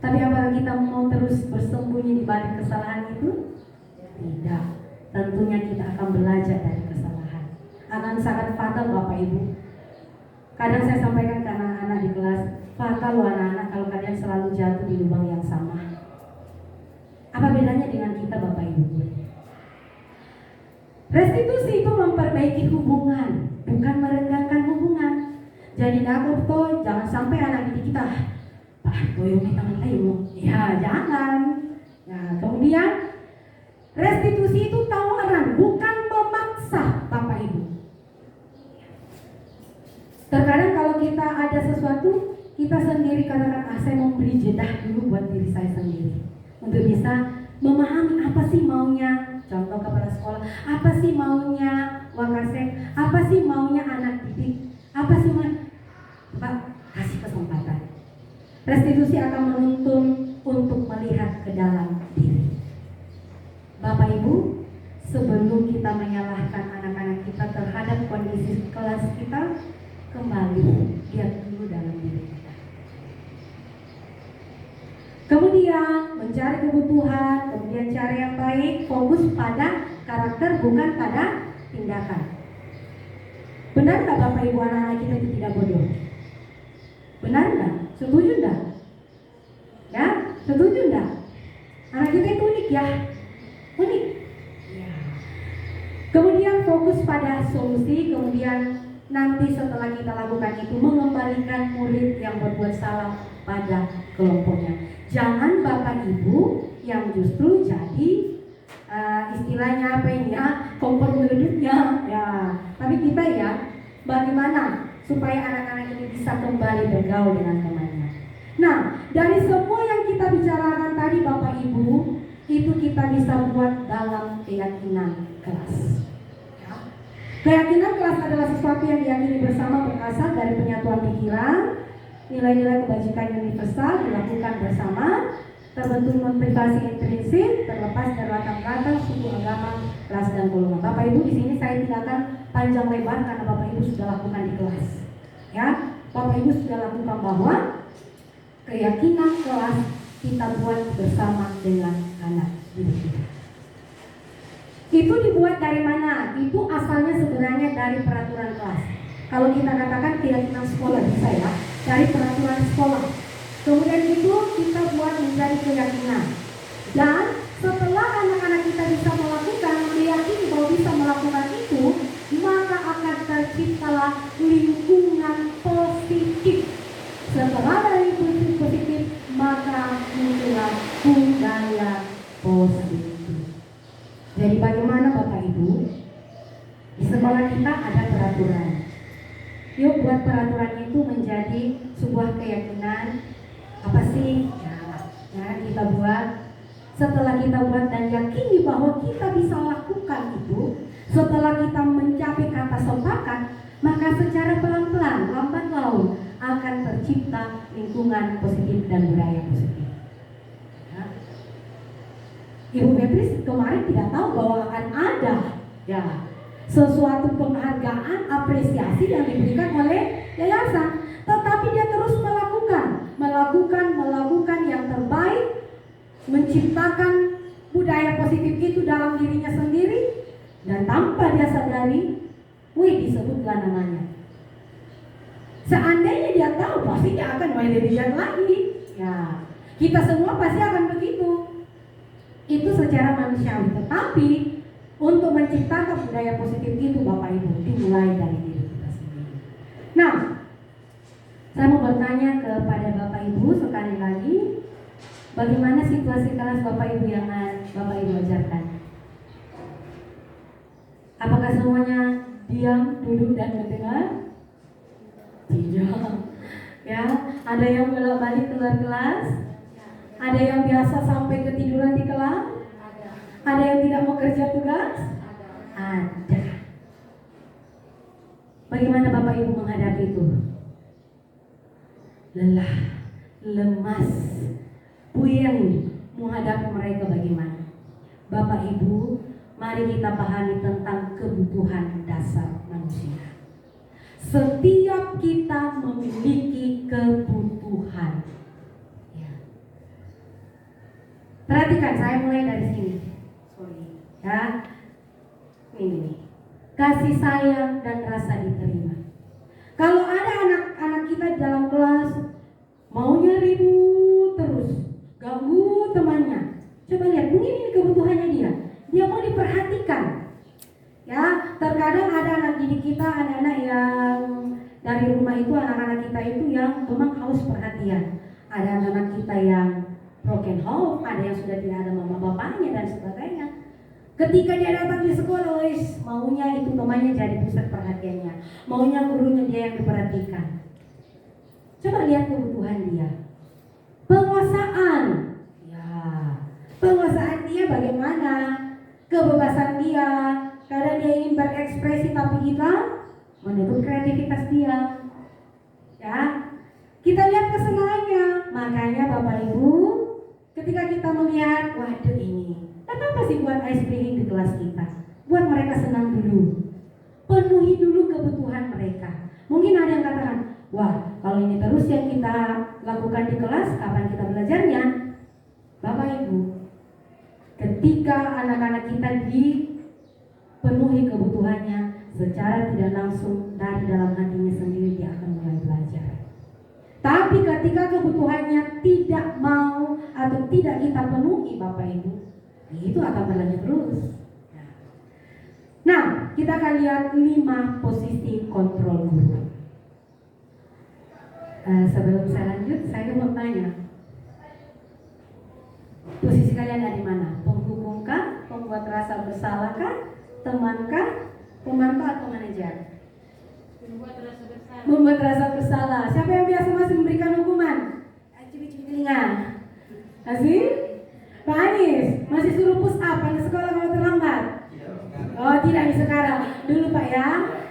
Tapi apakah kita mau terus bersembunyi di balik kesalahan itu? Tidak. Tentunya kita akan belajar dari kesalahan. Akan sangat fatal bapak ibu. Kadang saya sampaikan ke anak-anak di kelas, fatal loh anak-anak kalau kalian selalu jatuh di lubang yang sama. Apa bedanya dengan kita bapak ibu? Restitusi itu memperbaiki hubungan, bukan merenggangkan hubungan. Jadi nakut toh, jangan sampai anak didik kita, Pak, toyo tangan ayo. Ya jangan. Nah kemudian restitusi itu tawaran, bukan memaksa bapak ibu. Terkadang kalau kita ada sesuatu, kita sendiri katakan, saya mau beri jeda dulu buat diri saya sendiri untuk bisa memahami apa sih maunya. Contoh kepala sekolah, apa sih maunya wakasek, apa sih maunya anak didik, apa sih Pak, kasih kesempatan. Restitusi akan menuntun untuk melihat ke dalam diri. Bapak Ibu, sebelum kita menyalahkan anak-anak kita terhadap kondisi kelas kita, kembali lihat dulu dalam diri kita. Kemudian mencari kebutuhan, kemudian cari yang baik, fokus pada karakter bukan pada tindakan. Benar nggak Bapak Ibu anak-anak kita itu tidak bodoh? Benar nggak? Setuju nggak? Ya, setuju nggak? Anak kita itu unik ya, unik. Ya. Kemudian fokus pada solusi, kemudian nanti setelah kita lakukan itu mengembalikan murid yang berbuat salah pada kelompoknya. Jangan Bapak Ibu yang justru jadi istilahnya apa ini ya, kompor meludutnya ya. Tapi kita ya, bagaimana supaya anak-anak ini bisa kembali bergaul dengan temannya. Nah, dari semua yang kita bicarakan tadi Bapak Ibu, itu kita bisa buat dalam keyakinan kelas. Ya. Keyakinan kelas adalah sesuatu yang diyakini bersama berasal dari penyatuan pikiran. Nilai-nilai kebajikan universal dilakukan bersama, terbentuk motivasi intrinsik, terlepas dari latar belakang, suku, agama, ras dan golongan. Bapak Ibu di sini saya tidak akan panjang lebar karena Bapak Ibu sudah lakukan di kelas. Ya, Bapak Ibu sudah lakukan bahwa keyakinan kelas kita buat bersama dengan anak didik kita. Itu dibuat dari mana? Itu asalnya sebenarnya dari peraturan kelas. Kalau kita katakan keyakinan sekolah bisa ya, dari peraturan sekolah. Kemudian itu kita buat menjadi keyakinan. Dan setelah anak-anak kita bisa melakukan, meyakini bahwa bisa melakukan itu, maka akan terciptalah lingkungan positif. Setelah dari lingkungan positif, maka muncullah budaya positif. Jadi bagaimana Bapak Ibu? Di sekolah kita ada peraturan. Yuk buat peraturan itu menjadi sebuah keyakinan. Apa sih? Ya, kita buat. Setelah kita buat dan yakini bahwa kita bisa lakukan itu, setelah kita mencapai kata sepakat, maka secara pelan-pelan, lambat laun akan tercipta lingkungan positif dan budaya positif. Ya. Ibu Beatrice kemarin tidak tahu bahwa akan ada. Ya. sesuatu penghargaan, apresiasi yang diberikan oleh yayasan. Tetapi dia terus melakukan yang terbaik, menciptakan budaya positif itu dalam dirinya sendiri, dan tanpa dia sadari, disebutlah namanya. Seandainya dia tahu, pasti dia akan lebih giat lagi. Ya, kita semua pasti akan begitu. Itu secara manusiawi. Tetapi untuk menciptakan budaya positif itu, Bapak Ibu, dimulai dari diri kita sendiri. Nah, saya mau bertanya kepada Bapak Ibu sekali lagi, bagaimana situasi kelas Bapak Ibu yang Bapak Ibu ajarkan? Apakah semuanya diam, duduk, dan mendengar? Tidak. Ya, ada yang bolak-balik keluar kelas? Ada yang biasa sampai ketiduran di kelas? Ada yang tidak mau kerja tugas? Ada. Bagaimana Bapak Ibu menghadapi itu? Lelah, lemas, puyeng menghadapi mereka bagaimana? Bapak Ibu, mari kita pahami tentang kebutuhan dasar manusia. Setiap kita memiliki kebutuhan. Ya. Perhatikan, saya mulai dari sini. Ya, ini kasih sayang dan rasa diterima. Kalau ada anak-anak kita di dalam kelas maunya ribut terus, ganggu temannya, coba lihat, mungkin ini kebutuhannya dia mau diperhatikan. Ya, terkadang ada anak didik kita, anak-anak yang dari rumah itu, anak-anak kita itu yang memang haus perhatian. Ada anak-anak kita yang broken home, ada yang sudah tidak ada mama bapaknya dan sebagainya. Ketika dia datang di sekolah, maunya itu temannya jadi pusat perhatiannya, maunya gurunya dia yang diperhatikan. Coba lihat kebutuhan dia. Penguasaan, ya, penguasaan dia bagaimana? Kebebasan dia, kadang dia ingin berekspresi tapi kita menutup kreativitas dia. Ya, kita lihat kesenangannya. Makanya Bapak Ibu, ketika kita melihat, waduh ini, kenapa sih buat ice cream di kelas kita? Buat mereka senang dulu. Penuhi dulu kebutuhan mereka. Mungkin ada yang katakan, wah kalau ini terus yang kita lakukan di kelas, kapan kita belajarnya? Bapak Ibu, ketika anak-anak kita dipenuhi kebutuhannya, secara tidak langsung dari dalam hatinya sendiri dia akan mulai belajar. Tapi ketika kebutuhannya tidak mau atau tidak kita penuhi, Bapak Ibu, itu akan berlanjut terus. Nah, kita akan lihat 5 posisi kontrol guru. Sebelum saya lanjut, saya mau tanya, posisi kalian ada di mana? Penghukumkah? Pembuat rasa bersalahkah? Temankah? Pemantau atau manajer? Membuat rasa bersalah. Siapa yang biasa masih memberikan hukuman? Cubit-cubit telinga. Masih? Pak Anies, masih suruh push up pada sekolah kalau terlambat? Oh tidak, nih sekarang. Dulu Pak ya.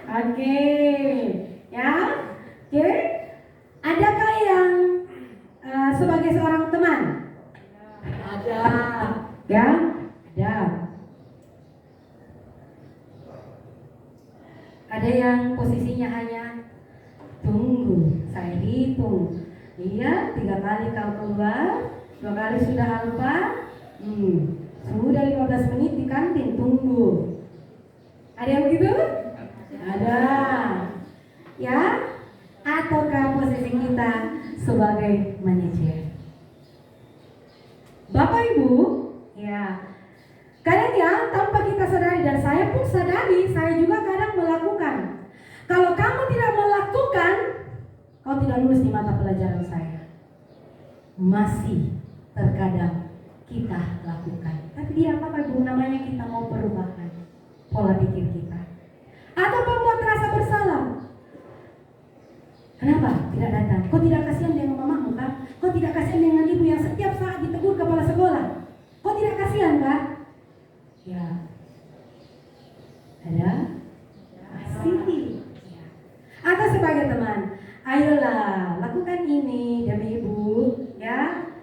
Oke. Ya. Oke. Adakah yang sebagai seorang teman? Ada. Ya? Ada. Ada yang posisinya hanya tunggu, saya hitung. Iya, 3 kali kau keluar, 2 kali sudah lupa. Sudah 15 menit di kantin, tunggu. Ada yang begitu? Ada. Ya? Ataukah posisi kita sebagai manajer? Bapak Ibu, ya, kadang ya tanpa kita sadari, dan saya pun sadari, saya juga kadang melakukan. Kalau kamu tidak melakukan, kau tidak lulus di mata pelajaran saya. Masih terkadang kita lakukan. Tapi tidak apa-apa Bu, namanya kita mau perubahan pola pikir kita. Atau membuat rasa bersalah. Kenapa tidak datang? Kau tidak kasihan dengan mamamu kan? Kau tidak kasihan dengan ibu yang setiap saat ditegur kepala sekolah? Kau tidak kasihan kan? Ya. Ada? Masih. Ya. Atau sebagai teman, ayolah lakukan ini demi ibu, ya.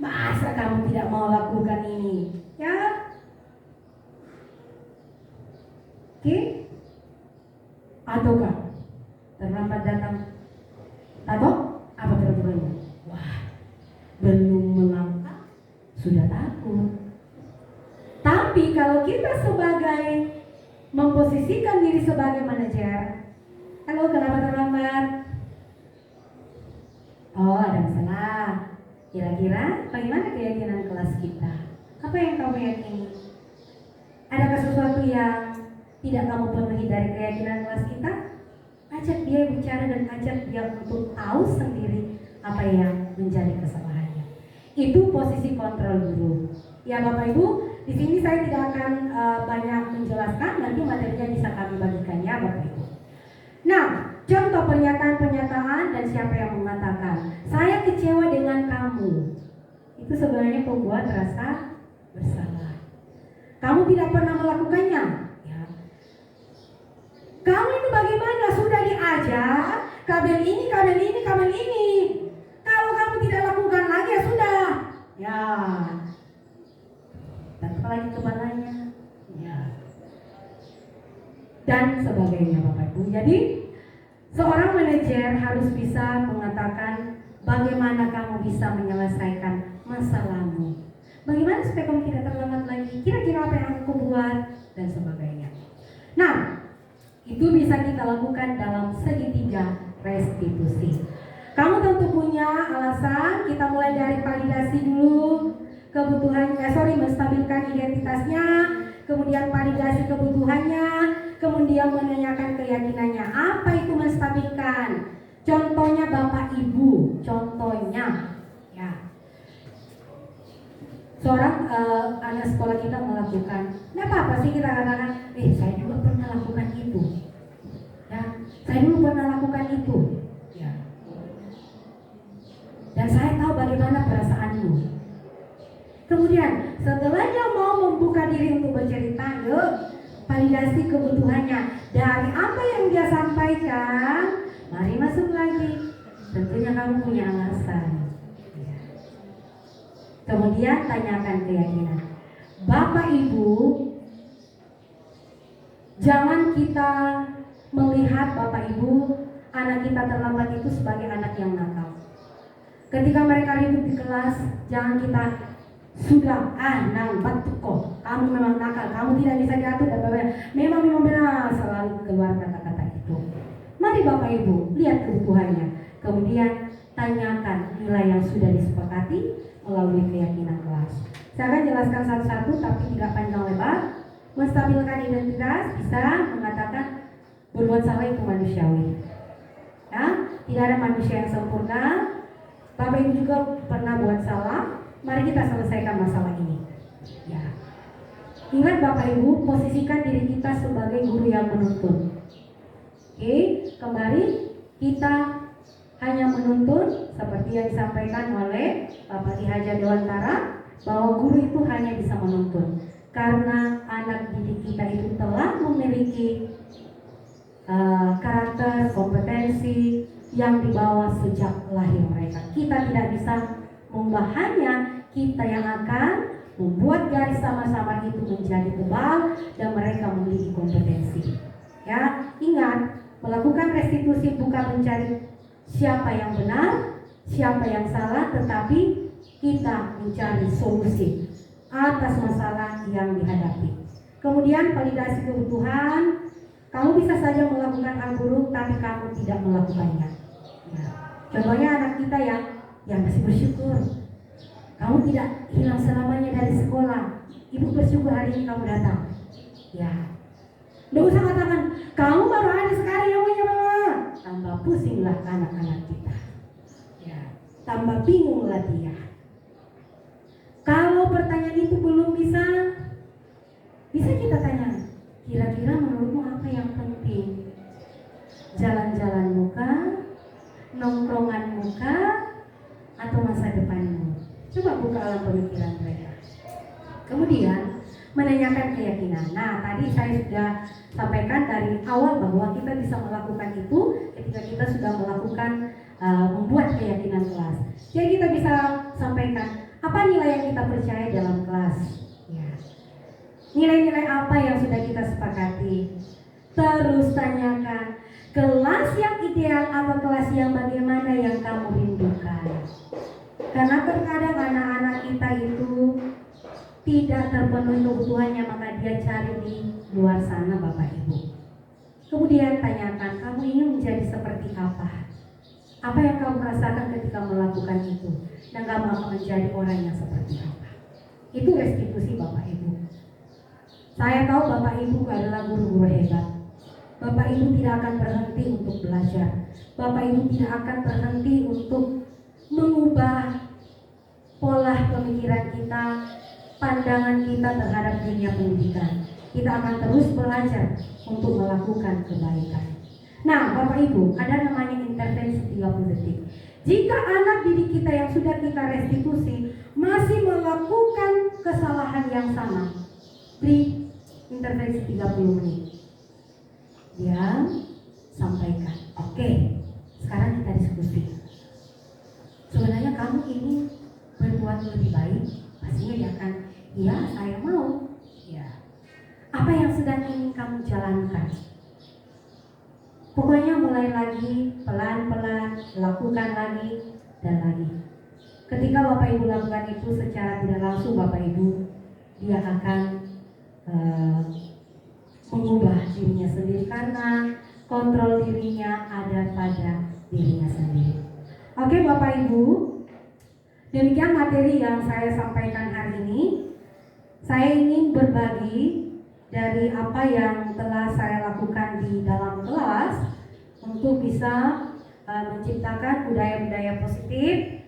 Masa kamu tidak mau lakukan ini? Ya. Oke? Ataukah terlambat datang? Atau apa peraturannya? Wah, belum melangkah sudah takut. Tapi kalau kita sebagai memposisikan diri sebagai manajer, halo, kenapa terlambat? Oh, ada masalah. Kira-kira bagaimana keyakinan kelas kita? Apa yang kamu yakini? Adakah sesuatu yang tidak kamu penuhi dari keyakinan kelas kita? Ajak dia bicara dan ajak dia untuk tahu sendiri apa yang menjadi kesalahannya. Itu posisi kontrol guru. Ya Bapak Ibu, di sini saya tidak akan banyak menjelaskan, nanti materinya bisa kami bagikan ya Bapak Ibu. Nah, contoh pernyataan-pernyataan dan siapa yang mengatakan, saya kecewa dengan kamu. Itu sebenarnya membuat rasa bersalah. Kamu tidak pernah melakukannya. Ya. Kamu itu bagaimana? Sudah diajar, kabel ini, kabel ini, kabel ini. Kalau kamu tidak lakukan lagi ya sudah. Ya. Dan lagi kepalanya. Ya. Dan sebagainya Bapak Ibu. Jadi seorang manajer harus bisa mengatakan bagaimana kamu bisa menyelesaikan masalahmu. Bagaimana supaya kamu tidak terlambat lagi? Kira-kira apa yang aku buat dan sebagainya. Nah, itu bisa kita lakukan dalam segitiga restitusi. Kamu tentu punya alasan. Kita mulai dari validasi dulu kebutuhannya, menstabilkan identitasnya, kemudian validasi kebutuhannya, kemudian menanyakan keyakinannya. Apa itu menstabilkan? Contohnya Bapak Ibu, contohnya ya. Seorang anak sekolah kita melakukan, tidak apa-apa sih kita katakan, saya juga pernah lakukan itu. Ya, saya dulu pernah lakukan itu. Ya. Dan saya tahu bagaimana perasaanmu. Kemudian setelah dia mau membuka diri untuk bercerita, yuk validasi kebutuhannya. Dari apa yang dia sampaikan, mari masuk lagi. Tentunya kamu punya alasan. Ya. Kemudian tanyakan keyakinan. Bapak Ibu, jangan kita melihat Bapak Ibu anak kita terlambat itu sebagai anak yang nakal. Ketika mereka ribut di kelas, jangan kita sudah nang batuk kok, kamu memang nakal, kamu tidak bisa diatur dan sebagainya. Memang benar selalu keluar kata-kata itu. Mari Bapak Ibu lihat kebutuhannya, kemudian tanyakan nilai yang sudah disepakati melalui keyakinan kelas. Saya akan jelaskan satu-satu tapi tidak panjang lebar. Menstabilkan identitas bisa mengatakan berbuat salah itu manusiawi. Ya, tidak ada manusia yang sempurna. Bapak Ibu juga pernah buat salah. Mari kita selesaikan masalah ini. Ya. Ingat Bapak Ibu, posisikan diri kita sebagai guru yang menuntun. Oke, kembali kita hanya menuntun seperti yang disampaikan oleh Bapak Ki Hajar Dewantara, bahwa guru itu hanya bisa menuntun karena anak didik kita itu telah memiliki karakter, kompetensi yang dibawa sejak lahir mereka. Kita tidak bisa membahanya, kita yang akan membuat garis sama-sama itu menjadi tebal dan mereka memiliki kompetensi. Ya, ingat, melakukan restitusi bukan mencari siapa yang benar, siapa yang salah, tetapi kita mencari solusi atas masalah yang dihadapi. Kemudian validasi kebutuhan. Kamu bisa saja melakukan hal buruk, tapi kamu tidak melakukannya. Ya. Contohnya anak kita yang masih bersyukur. Kamu tidak hilang selamanya dari sekolah. Ibu bersyukur hari ini kamu datang. Ya. Nggak usah katakan, kamu baru ada sekarang yang punya mama. Tambah pusinglah anak-anak kita. Ya. Tambah bingunglah dia. Kalau pertanyaan itu belum bisa kita tanya, kira-kira menurutmu apa yang penting? Jalan-jalanmu kah? Nongkronganmu kah? Atau masa depanmu? Coba buka alam pemikiran mereka. Kemudian menanyakan keyakinan. Nah, tadi saya sudah sampaikan dari awal bahwa kita bisa melakukan itu ketika kita sudah melakukan membuat keyakinan kelas. Jadi kita bisa sampaikan apa nilai yang kita percaya dalam kelas. Ya. Nilai-nilai apa yang sudah kita sepakati. Terus tanyakan, kelas yang ideal atau kelas yang bagaimana yang kamu rindukan? Karena terkadang anak-anak kita itu tidak terpenuhi kebutuhannya, maka dia cari di luar sana Bapak Ibu. Kemudian tanyakan, kamu ingin menjadi seperti apa? Apa yang kamu rasakan ketika melakukan itu? Dan kamu akan menjadi orang yang seperti apa? Itu restitusi Bapak Ibu. Saya tahu Bapak Ibu adalah guru-guru hebat. Bapak Ibu tidak akan berhenti untuk belajar. Bapak Ibu tidak akan berhenti untuk mengubah pola pemikiran kita, pandangan kita terhadap dunia pendidikan. Kita akan terus belajar untuk melakukan kebaikan. Nah, Bapak Ibu, ada namanya intervensi 30 detik. Jika anak didik kita yang sudah kita restitusi masih melakukan kesalahan yang sama, beri intervensi 30 menit. Diam, sampaikan. Oke, sekarang kita diskusi. Sebenarnya kamu ingin berbuat lebih baik? Pastinya dia akan, iya saya mau. Ya. Apa yang sedang ingin kamu jalankan? Pokoknya mulai lagi, pelan-pelan, lakukan lagi dan lagi. Ketika Bapak Ibu lakukan itu secara tidak langsung, Bapak Ibu, dia akan mengubah dirinya sendiri karena kontrol dirinya ada pada dirinya sendiri. Oke Bapak Ibu, demikian materi yang saya sampaikan hari ini. Saya ingin berbagi dari apa yang telah saya lakukan di dalam kelas untuk bisa menciptakan budaya-budaya positif.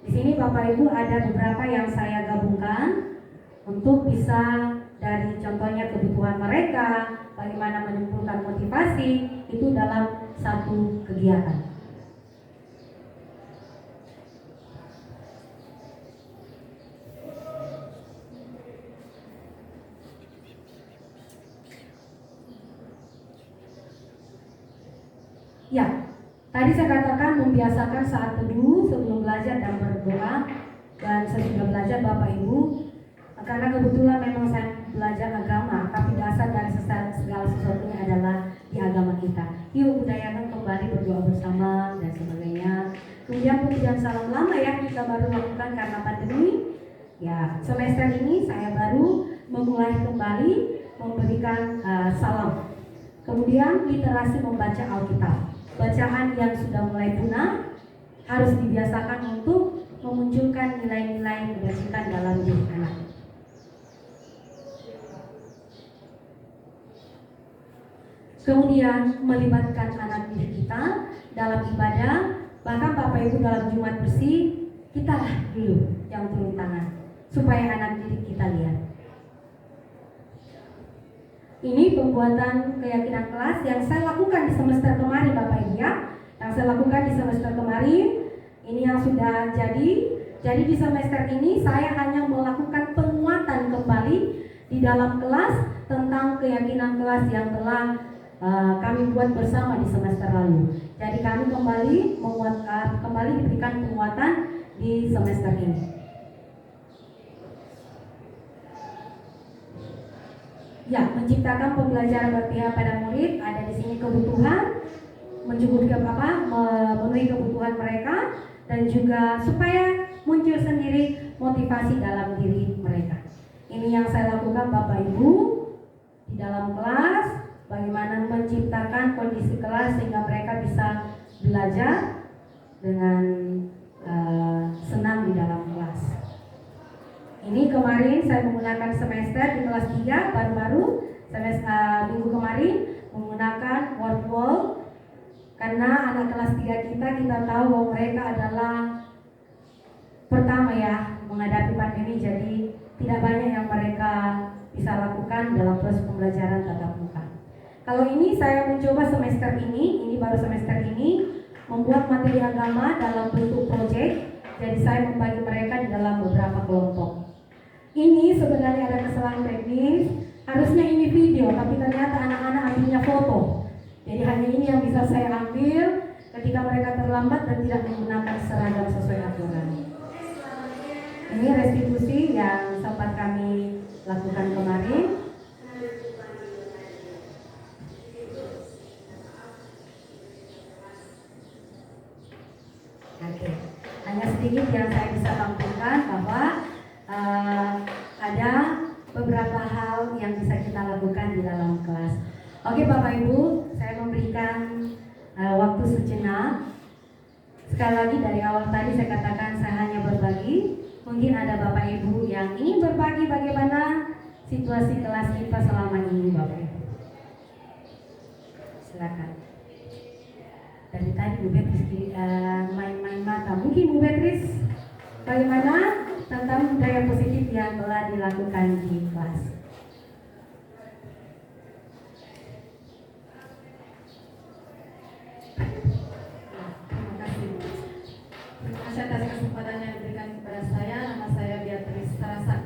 Di sini Bapak Ibu ada beberapa yang saya gabungkan untuk bisa dari contohnya kebutuhan mereka, bagaimana menimbulkan motivasi itu dalam satu kegiatan. Ya, tadi saya katakan membiasakan saat teduh sebelum belajar dan berdoa, dan sesudah belajar Bapak Ibu, karena kebetulan memang saya belajar agama, tapi dasar dari segala sesuatunya adalah di agama kita. Yuk budayakan kembali berdoa bersama dan sebagainya. Kemudian pujian salam lama ya kita baru lakukan karena pandemi. Ya, semester ini saya baru memulai kembali memberikan salam. Kemudian literasi membaca Alkitab. Bacaan yang sudah mulai punah harus dibiasakan untuk memunculkan nilai-nilai kebajikan dalam diri anak. Kemudian melibatkan anak didik kita dalam ibadah, bahkan Bapak Ibu dalam Jumat bersih, kita dulu yang turun tangan supaya anak didik kita lihat. Ini pembuatan keyakinan kelas yang saya lakukan di semester kemarin Bapak Ibu ya. Yang saya lakukan di semester kemarin, ini yang sudah jadi. Jadi di semester ini saya hanya melakukan penguatan kembali di dalam kelas tentang keyakinan kelas yang telah kami buat bersama di semester lalu. Jadi kami kembali diberikan penguatan di semester ini. Ya, menciptakan pembelajaran berpihak pada murid. Ada di sini kebutuhan, memenuhi kebutuhan mereka, dan juga supaya muncul sendiri motivasi dalam diri mereka. Ini yang saya lakukan Bapak Ibu di dalam kelas, bagaimana menciptakan kondisi kelas sehingga mereka bisa belajar dengan senang di dalam kelas. Ini kemarin saya menggunakan semester di kelas 3 baru-baru semester minggu kemarin menggunakan word wall karena anak kelas 3 kita tahu bahwa mereka adalah pertama ya menghadapi pandemi, jadi tidak banyak yang mereka bisa lakukan dalam proses pembelajaran tatap muka. Kalau ini saya mencoba semester ini baru semester ini membuat materi agama dalam bentuk proyek. Jadi saya membagi mereka di dalam beberapa kelompok. Ini sebenarnya ada kesalahan teknis, harusnya ini video, tapi ternyata anak-anak ambilnya foto. Jadi hanya ini yang bisa saya ambil ketika mereka terlambat dan tidak menggunakan seragam sesuai aturan. Ini restitusi yang sempat kami lakukan kemarin. Oke, hanya sedikit yang saya bisa tampilkan bahwa ada beberapa hal yang bisa kita lakukan di dalam kelas. Oke Bapak Ibu, saya memberikan waktu sejenak. Sekali lagi dari awal tadi saya katakan saya hanya berbagi. Mungkin ada Bapak Ibu yang ingin berbagi bagaimana situasi kelas kita selama ini, Bapak Ibu. Silakan. Dari tadi Bu Beatrice main-main mata. Mungkin Bu Beatrice, bagaimana tentang budaya positif yang telah dilakukan di kelas? Terima kasih. Terima kasih atas kesempatan yang diberikan kepada saya. Nama saya Beatrice Tarasak.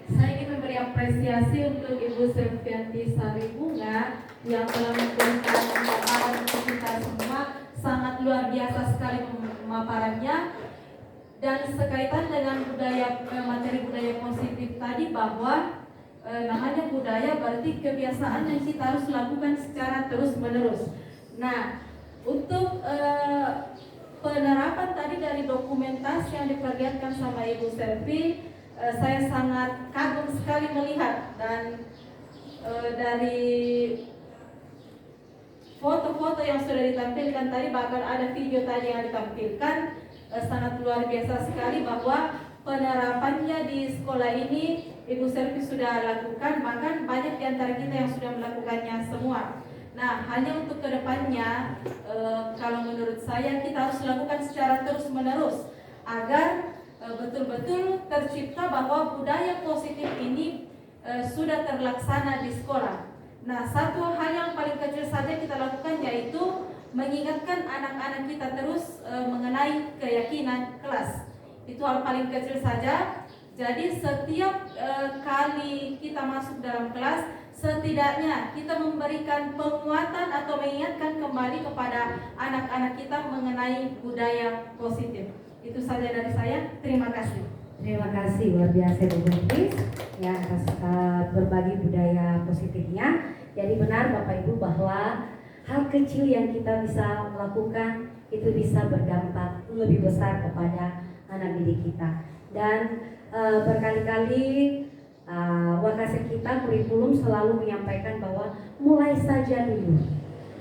Saya ingin memberi apresiasi untuk Ibu Selvianti Saribunga yang telah memberikan pemaparan untuk kita semua. Sangat luar biasa sekali pemaparannya. Dan sekaitan dengan materi budaya positif tadi, bahwa namanya budaya berarti kebiasaan yang kita harus lakukan secara terus-menerus. Nah, untuk penerapan tadi dari dokumentasi yang diperlihatkan sama Ibu Selvi, saya sangat kagum sekali melihat, dan dari foto-foto yang sudah ditampilkan tadi, bahkan ada video tadi yang ditampilkan, sangat luar biasa sekali bahwa penerapannya di sekolah ini Ibu Selvi sudah lakukan, bahkan banyak di antara kita yang sudah melakukannya semua. Nah, hanya untuk kedepannya, kalau menurut saya kita harus lakukan secara terus-menerus agar betul-betul tercipta bahwa budaya positif ini sudah terlaksana di sekolah. Nah, satu hal yang paling kecil saja kita lakukan, yaitu mengingatkan anak-anak kita terus mengenai keyakinan kelas. Itu hal paling kecil saja. Jadi setiap kali kita masuk dalam kelas, setidaknya kita memberikan penguatan atau mengingatkan kembali kepada anak-anak kita mengenai budaya positif. Itu saja dari saya. Terima kasih. Terima kasih luar biasa Bu Beatrice ya atas berbagi budaya positifnya. Jadi benar Bapak Ibu bahwa hal kecil yang kita bisa lakukan itu bisa berdampak lebih besar kepada anak didik kita. Dan berkali-kali wakasek kita kurikulum selalu menyampaikan bahwa mulai saja dulu.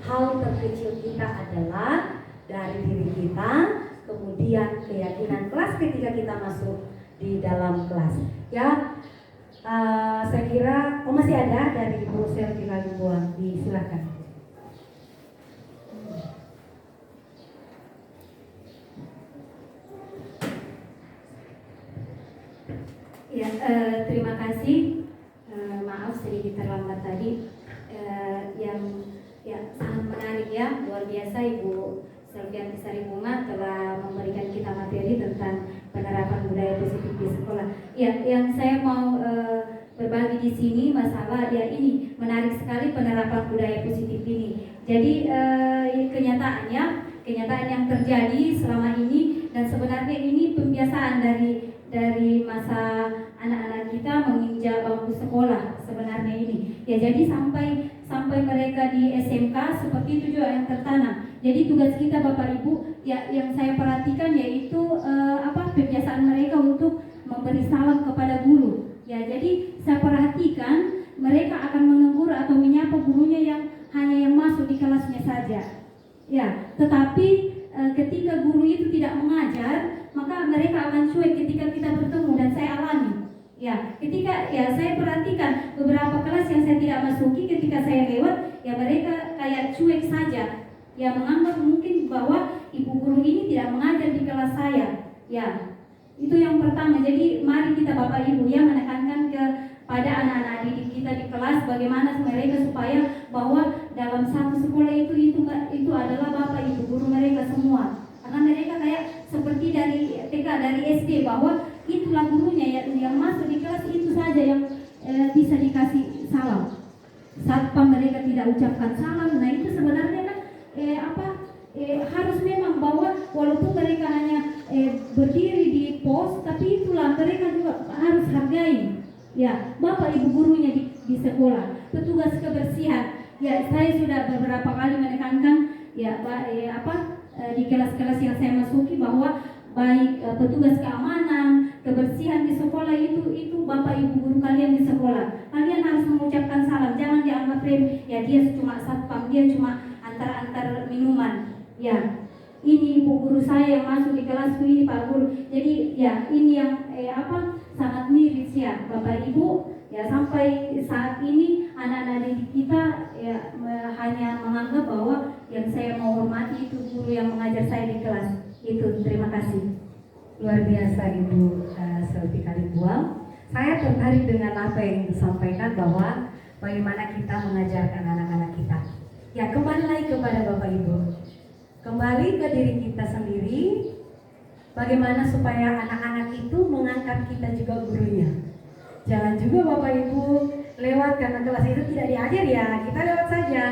Hal terkecil kita adalah dari diri kita, kemudian keyakinan kelas ketika kita masuk di dalam kelas. Ya, saya kira masih ada dari Ibu Selvi Kalibuan, disilakan. Ya, terima kasih. Maaf sedikit terlambat tadi. Yang sangat menarik ya, luar biasa Ibu Selvianti Saribunga telah memberikan kita materi tentang penerapan budaya positif di sekolah. Ya, yang saya mau berbagi di sini masalah ya ini menarik sekali penerapan budaya positif ini. Jadi kenyataan yang terjadi selama ini, dan sebenarnya ini pembiasaan dari masa anak-anak kita menginjak bangku sekolah sebenarnya ini. Ya, jadi sampai mereka di SMK seperti itu juga yang tertanam. Jadi tugas kita Bapak Ibu ya yang saya perhatikan yaitu kebiasaan mereka untuk memberi salam kepada guru. Ya, jadi saya perhatikan mereka akan menegur atau menyapa gurunya yang hanya yang masuk di kelasnya saja. Ya, tetapi ketika guru itu tidak mengajar, maka mereka akan cuek ketika kita bertemu, dan saya alami. Ya, ketika saya perhatikan beberapa kelas yang saya tidak masuki, ketika saya lewat, ya mereka kayak cuek saja. Ya, menganggap mungkin bahwa ibu guru ini tidak mengajar di kelas saya. Ya, itu yang pertama. Jadi mari kita Bapak Ibu ya menekankan kepada anak-anak didik kita di kelas bagaimana mereka supaya bahwa dalam satu sekolah itu adalah Bapak Ibu guru mereka semua. Karena mereka kayak seperti dari TK, dari SD, bahwa itulah gurunya yang masuk di kelas itu saja yang bisa dikasih salam. Satpam mereka tidak ucapkan salam. Nah, itu sebenarnya kan harus memang bahwa walaupun mereka hanya berdiri di pos, tapi itulah mereka juga harus hargai ya Bapak Ibu gurunya di sekolah, petugas kebersihan. Ya, saya sudah beberapa kali menekankan di kelas-kelas yang saya masuki bahwa baik petugas keamanan, kebersihan di sekolah itu Bapak Ibu guru kalian di sekolah. Kalian harus mengucapkan salam, jangan dianggap remeh. Ya dia cuma satpam, dia cuma antar minuman. Ya, ini ibu guru saya yang masuk di kelasku ini Pak Guru. Jadi ya ini yang sangat miris ya Bapak Ibu. Ya sampai saat ini anak-anak didik kita ya hanya menganggap bahwa yang saya mau hormati itu guru yang mengajar saya di kelas. Itu, terima kasih. Luar biasa Ibu Selvi Kalibuang. Saya tertarik dengan apa yang disampaikan bahwa bagaimana kita mengajarkan anak-anak kita. Ya kembali lagi kepada Bapak Ibu. Kembali ke diri kita sendiri. Bagaimana supaya anak-anak itu mengangkat kita juga gurunya. Jangan juga Bapak Ibu lewat karena kelas itu tidak diajar ya, kita lewat saja.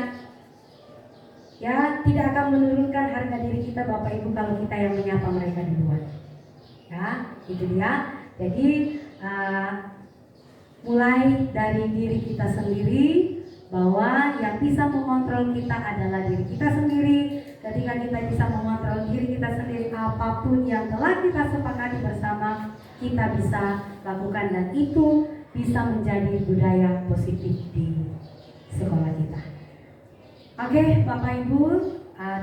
Ya, tidak akan menurunkan harga diri kita Bapak Ibu kalau kita yang menyapa mereka di luar. Ya, itu dia. Jadi mulai dari diri kita sendiri, bahwa yang bisa mengontrol kita adalah diri kita sendiri. Ketika kita bisa mengontrol diri kita sendiri, apapun yang telah kita sepakati bersama, kita bisa lakukan, dan itu bisa menjadi budaya positif di sekolah kita. Oke, Bapak Ibu,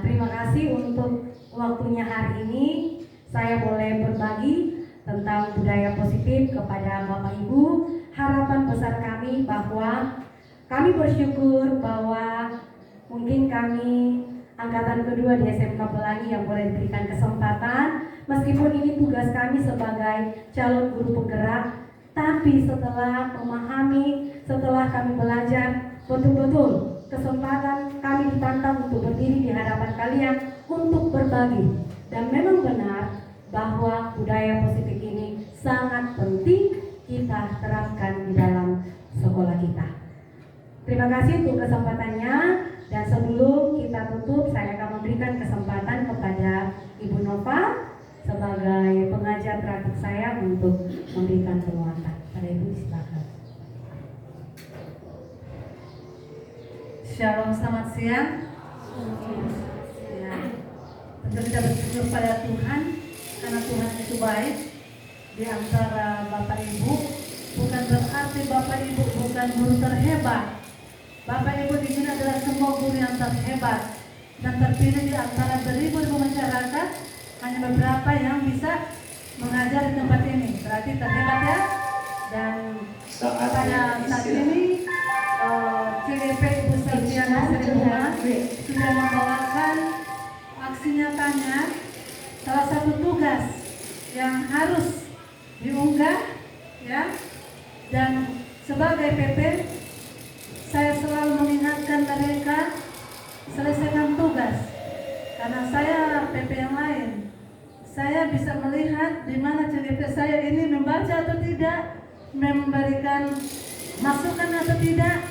terima kasih untuk waktunya hari ini. Saya boleh berbagi tentang budaya positif kepada Bapak Ibu. Harapan besar kami bahwa kami bersyukur bahwa mungkin kami angkatan kedua di SMK Pelangi yang boleh diberikan kesempatan, meskipun ini tugas kami sebagai calon guru penggerak, tapi setelah memahami, setelah kami belajar, betul-betul kesempatan kami ditantang untuk berdiri di hadapan kalian untuk berbagi. Dan memang benar bahwa budaya positif ini sangat penting kita terapkan di dalam sekolah kita. Terima kasih untuk kesempatannya, dan sebelum kita tutup, saya akan memberikan kesempatan kepada Ibu Nova sebagai pengajar terakhir saya untuk memberikan penguatan. Pada Ibu, silakan. Shalom, selamat siang. Ya, tentu kita bersyukur pada Tuhan karena Tuhan itu baik. Di antara Bapak Ibu, bukan berarti Bapak Ibu bukan guru terhebat. Bapak Ibu di sini adalah semua guru yang terhebat dan terpilih di antara beribu-ribu masyarakat, hanya beberapa yang bisa mengajar di tempat ini. Berarti terhebat ya. Dan pada saat ini CDP Ibu Selviana Seribunga sudah membawakan aksi nyatanya salah satu tugas yang harus diunggah ya. Dan sebagai PP, saya selalu mengingatkan mereka selesaikan tugas, karena saya PP yang lain. Saya bisa melihat di mana CDP saya ini membaca atau tidak, memberikan masukan atau tidak.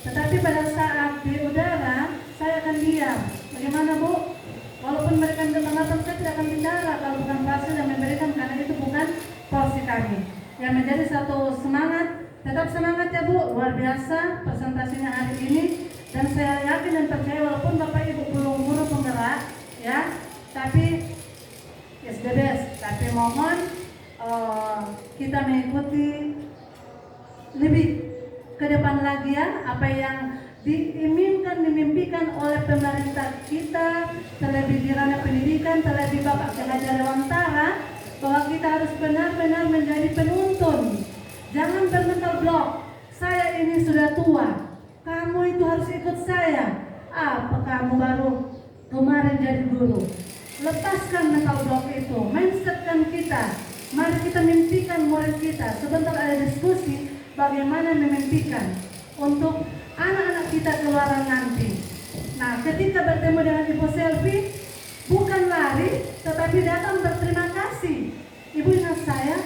Tetapi pada saat di udara, saya akan diam. Bagaimana Bu? Walaupun mereka datang, saya tidak akan bicara kalau bukan hasil yang memberikan, karena itu bukan porsi kami. Yang menjadi satu semangat, tetap semangat ya Bu, luar biasa presentasinya hari ini. Dan saya yakin dan percaya walaupun Bapak Ibu belum guru penggerak ya, tapi yes the best. Tapi mohon kita mengikuti lebih ke depan lagi ya, apa yang dimimpikan oleh pemerintah kita, terlebih di ranah pendidikan, terlebih Bapak Pengajar Dewantara, bahwa kita harus benar-benar menjadi penuntun. Jangan bermental blok, saya ini sudah tua, kamu itu harus ikut saya. Apa kamu baru kemarin jadi guru? Lepaskan mental blok itu, mindsetkan kita. Mari kita mimpikan murid kita. Sebentar ada diskusi bagaimana memimpikan untuk anak-anak kita keluaran nanti. Nah, ketika bertemu dengan Ibu Selvi, bukan lari, tetapi datang berterima kasih. Ibu ingat saya,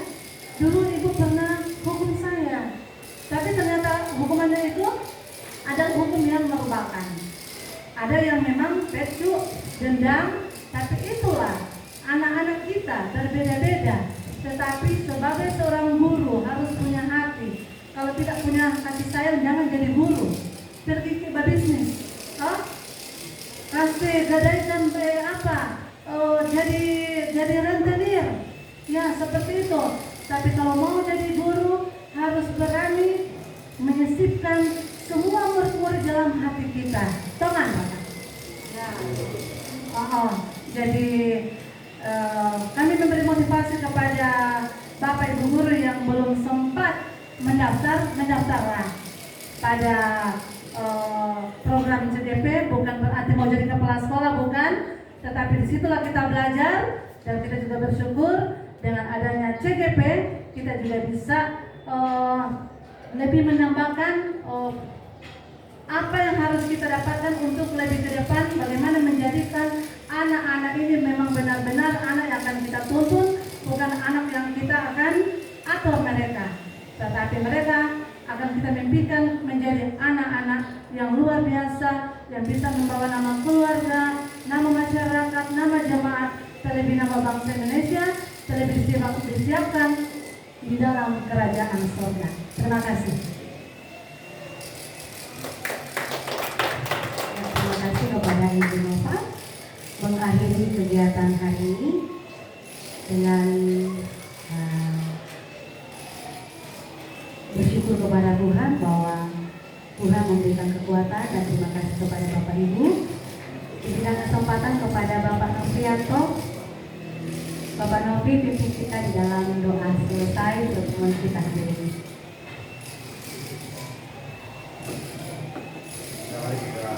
dulu Ibu pernah hukum saya, tapi ternyata hukumannya itu ada hukum yang merupakan. Ada yang memang pecu, dendam, tapi itulah anak-anak kita berbeda-beda. Tetapi sebagai seorang guru harus punya hati. Kalau tidak punya kasih sayang, jangan jadi guru. Pergi ke bisnis. Oh? masih gadaikan jadi rentenir, ya seperti itu. Tapi kalau mau jadi guru harus berani menyisipkan semua murid-murid dalam hati kita. Tongan, Bapak. Ya. Jadi kami memberi motivasi kepada Bapak Ibu guru yang belum sempat mendaftarlah pada program CDP. Bukan berarti mau jadi kepala sekolah, bukan. Tetapi disitulah kita belajar dan kita juga bersyukur dengan adanya CGP kita juga bisa lebih menambahkan apa yang harus kita dapatkan untuk lebih ke depan, bagaimana menjadikan anak-anak ini memang benar-benar anak yang akan kita tuntun, bukan anak yang kita akan atur mereka, tetapi mereka akan kita mimpikan menjadi anak-anak yang luar biasa, yang bisa membawa nama keluarga, nama masyarakat, nama jemaat, terlebih nama bangsa Indonesia, terlebih disiapkan di dalam kerajaan surga. Terima kasih. Terima kasih kepada Ibu Nova mengakhiri kegiatan hari ini dengan bersyukur kepada Tuhan bahwa Tuhan memberikan kekuatan, dan terima kasih kepada Bapak Ibu. Diberikan kesempatan kepada Bapak Novianto. Bapak Novi pimpin kita di dalam doa selesai pertemuan kita hari ini. Mari kita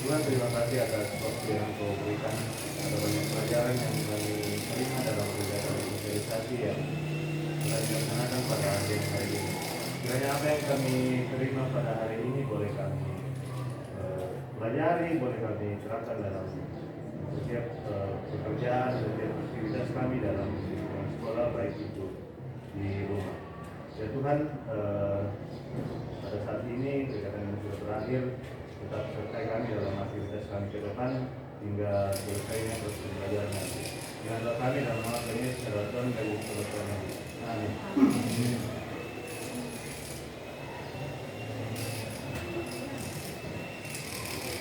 Tuhan, terima kasih atas waktu yang Kau berikan. Ada banyak pelajaran yang kami terima dalam kegiatan evangelisasi yang telah dilaksanakan pada hari ini. Kiranya apa yang kami terima pada hari ini boleh kami pelajari, boleh kami terapkan dalam setiap pekerjaan, setiap aktivitas kami dalam lingkungan sekolah, baik itu di rumah. Ya Tuhan, pada saat ini kegiatan yang sudah berakhir, tetap sertai kami dalam aktivitas kami ke depan hingga selesainya proses pembelajaran nanti. Dengan doa kami dalam nama Tuhan Yesus, Tuhan dari Tuhan. Amin.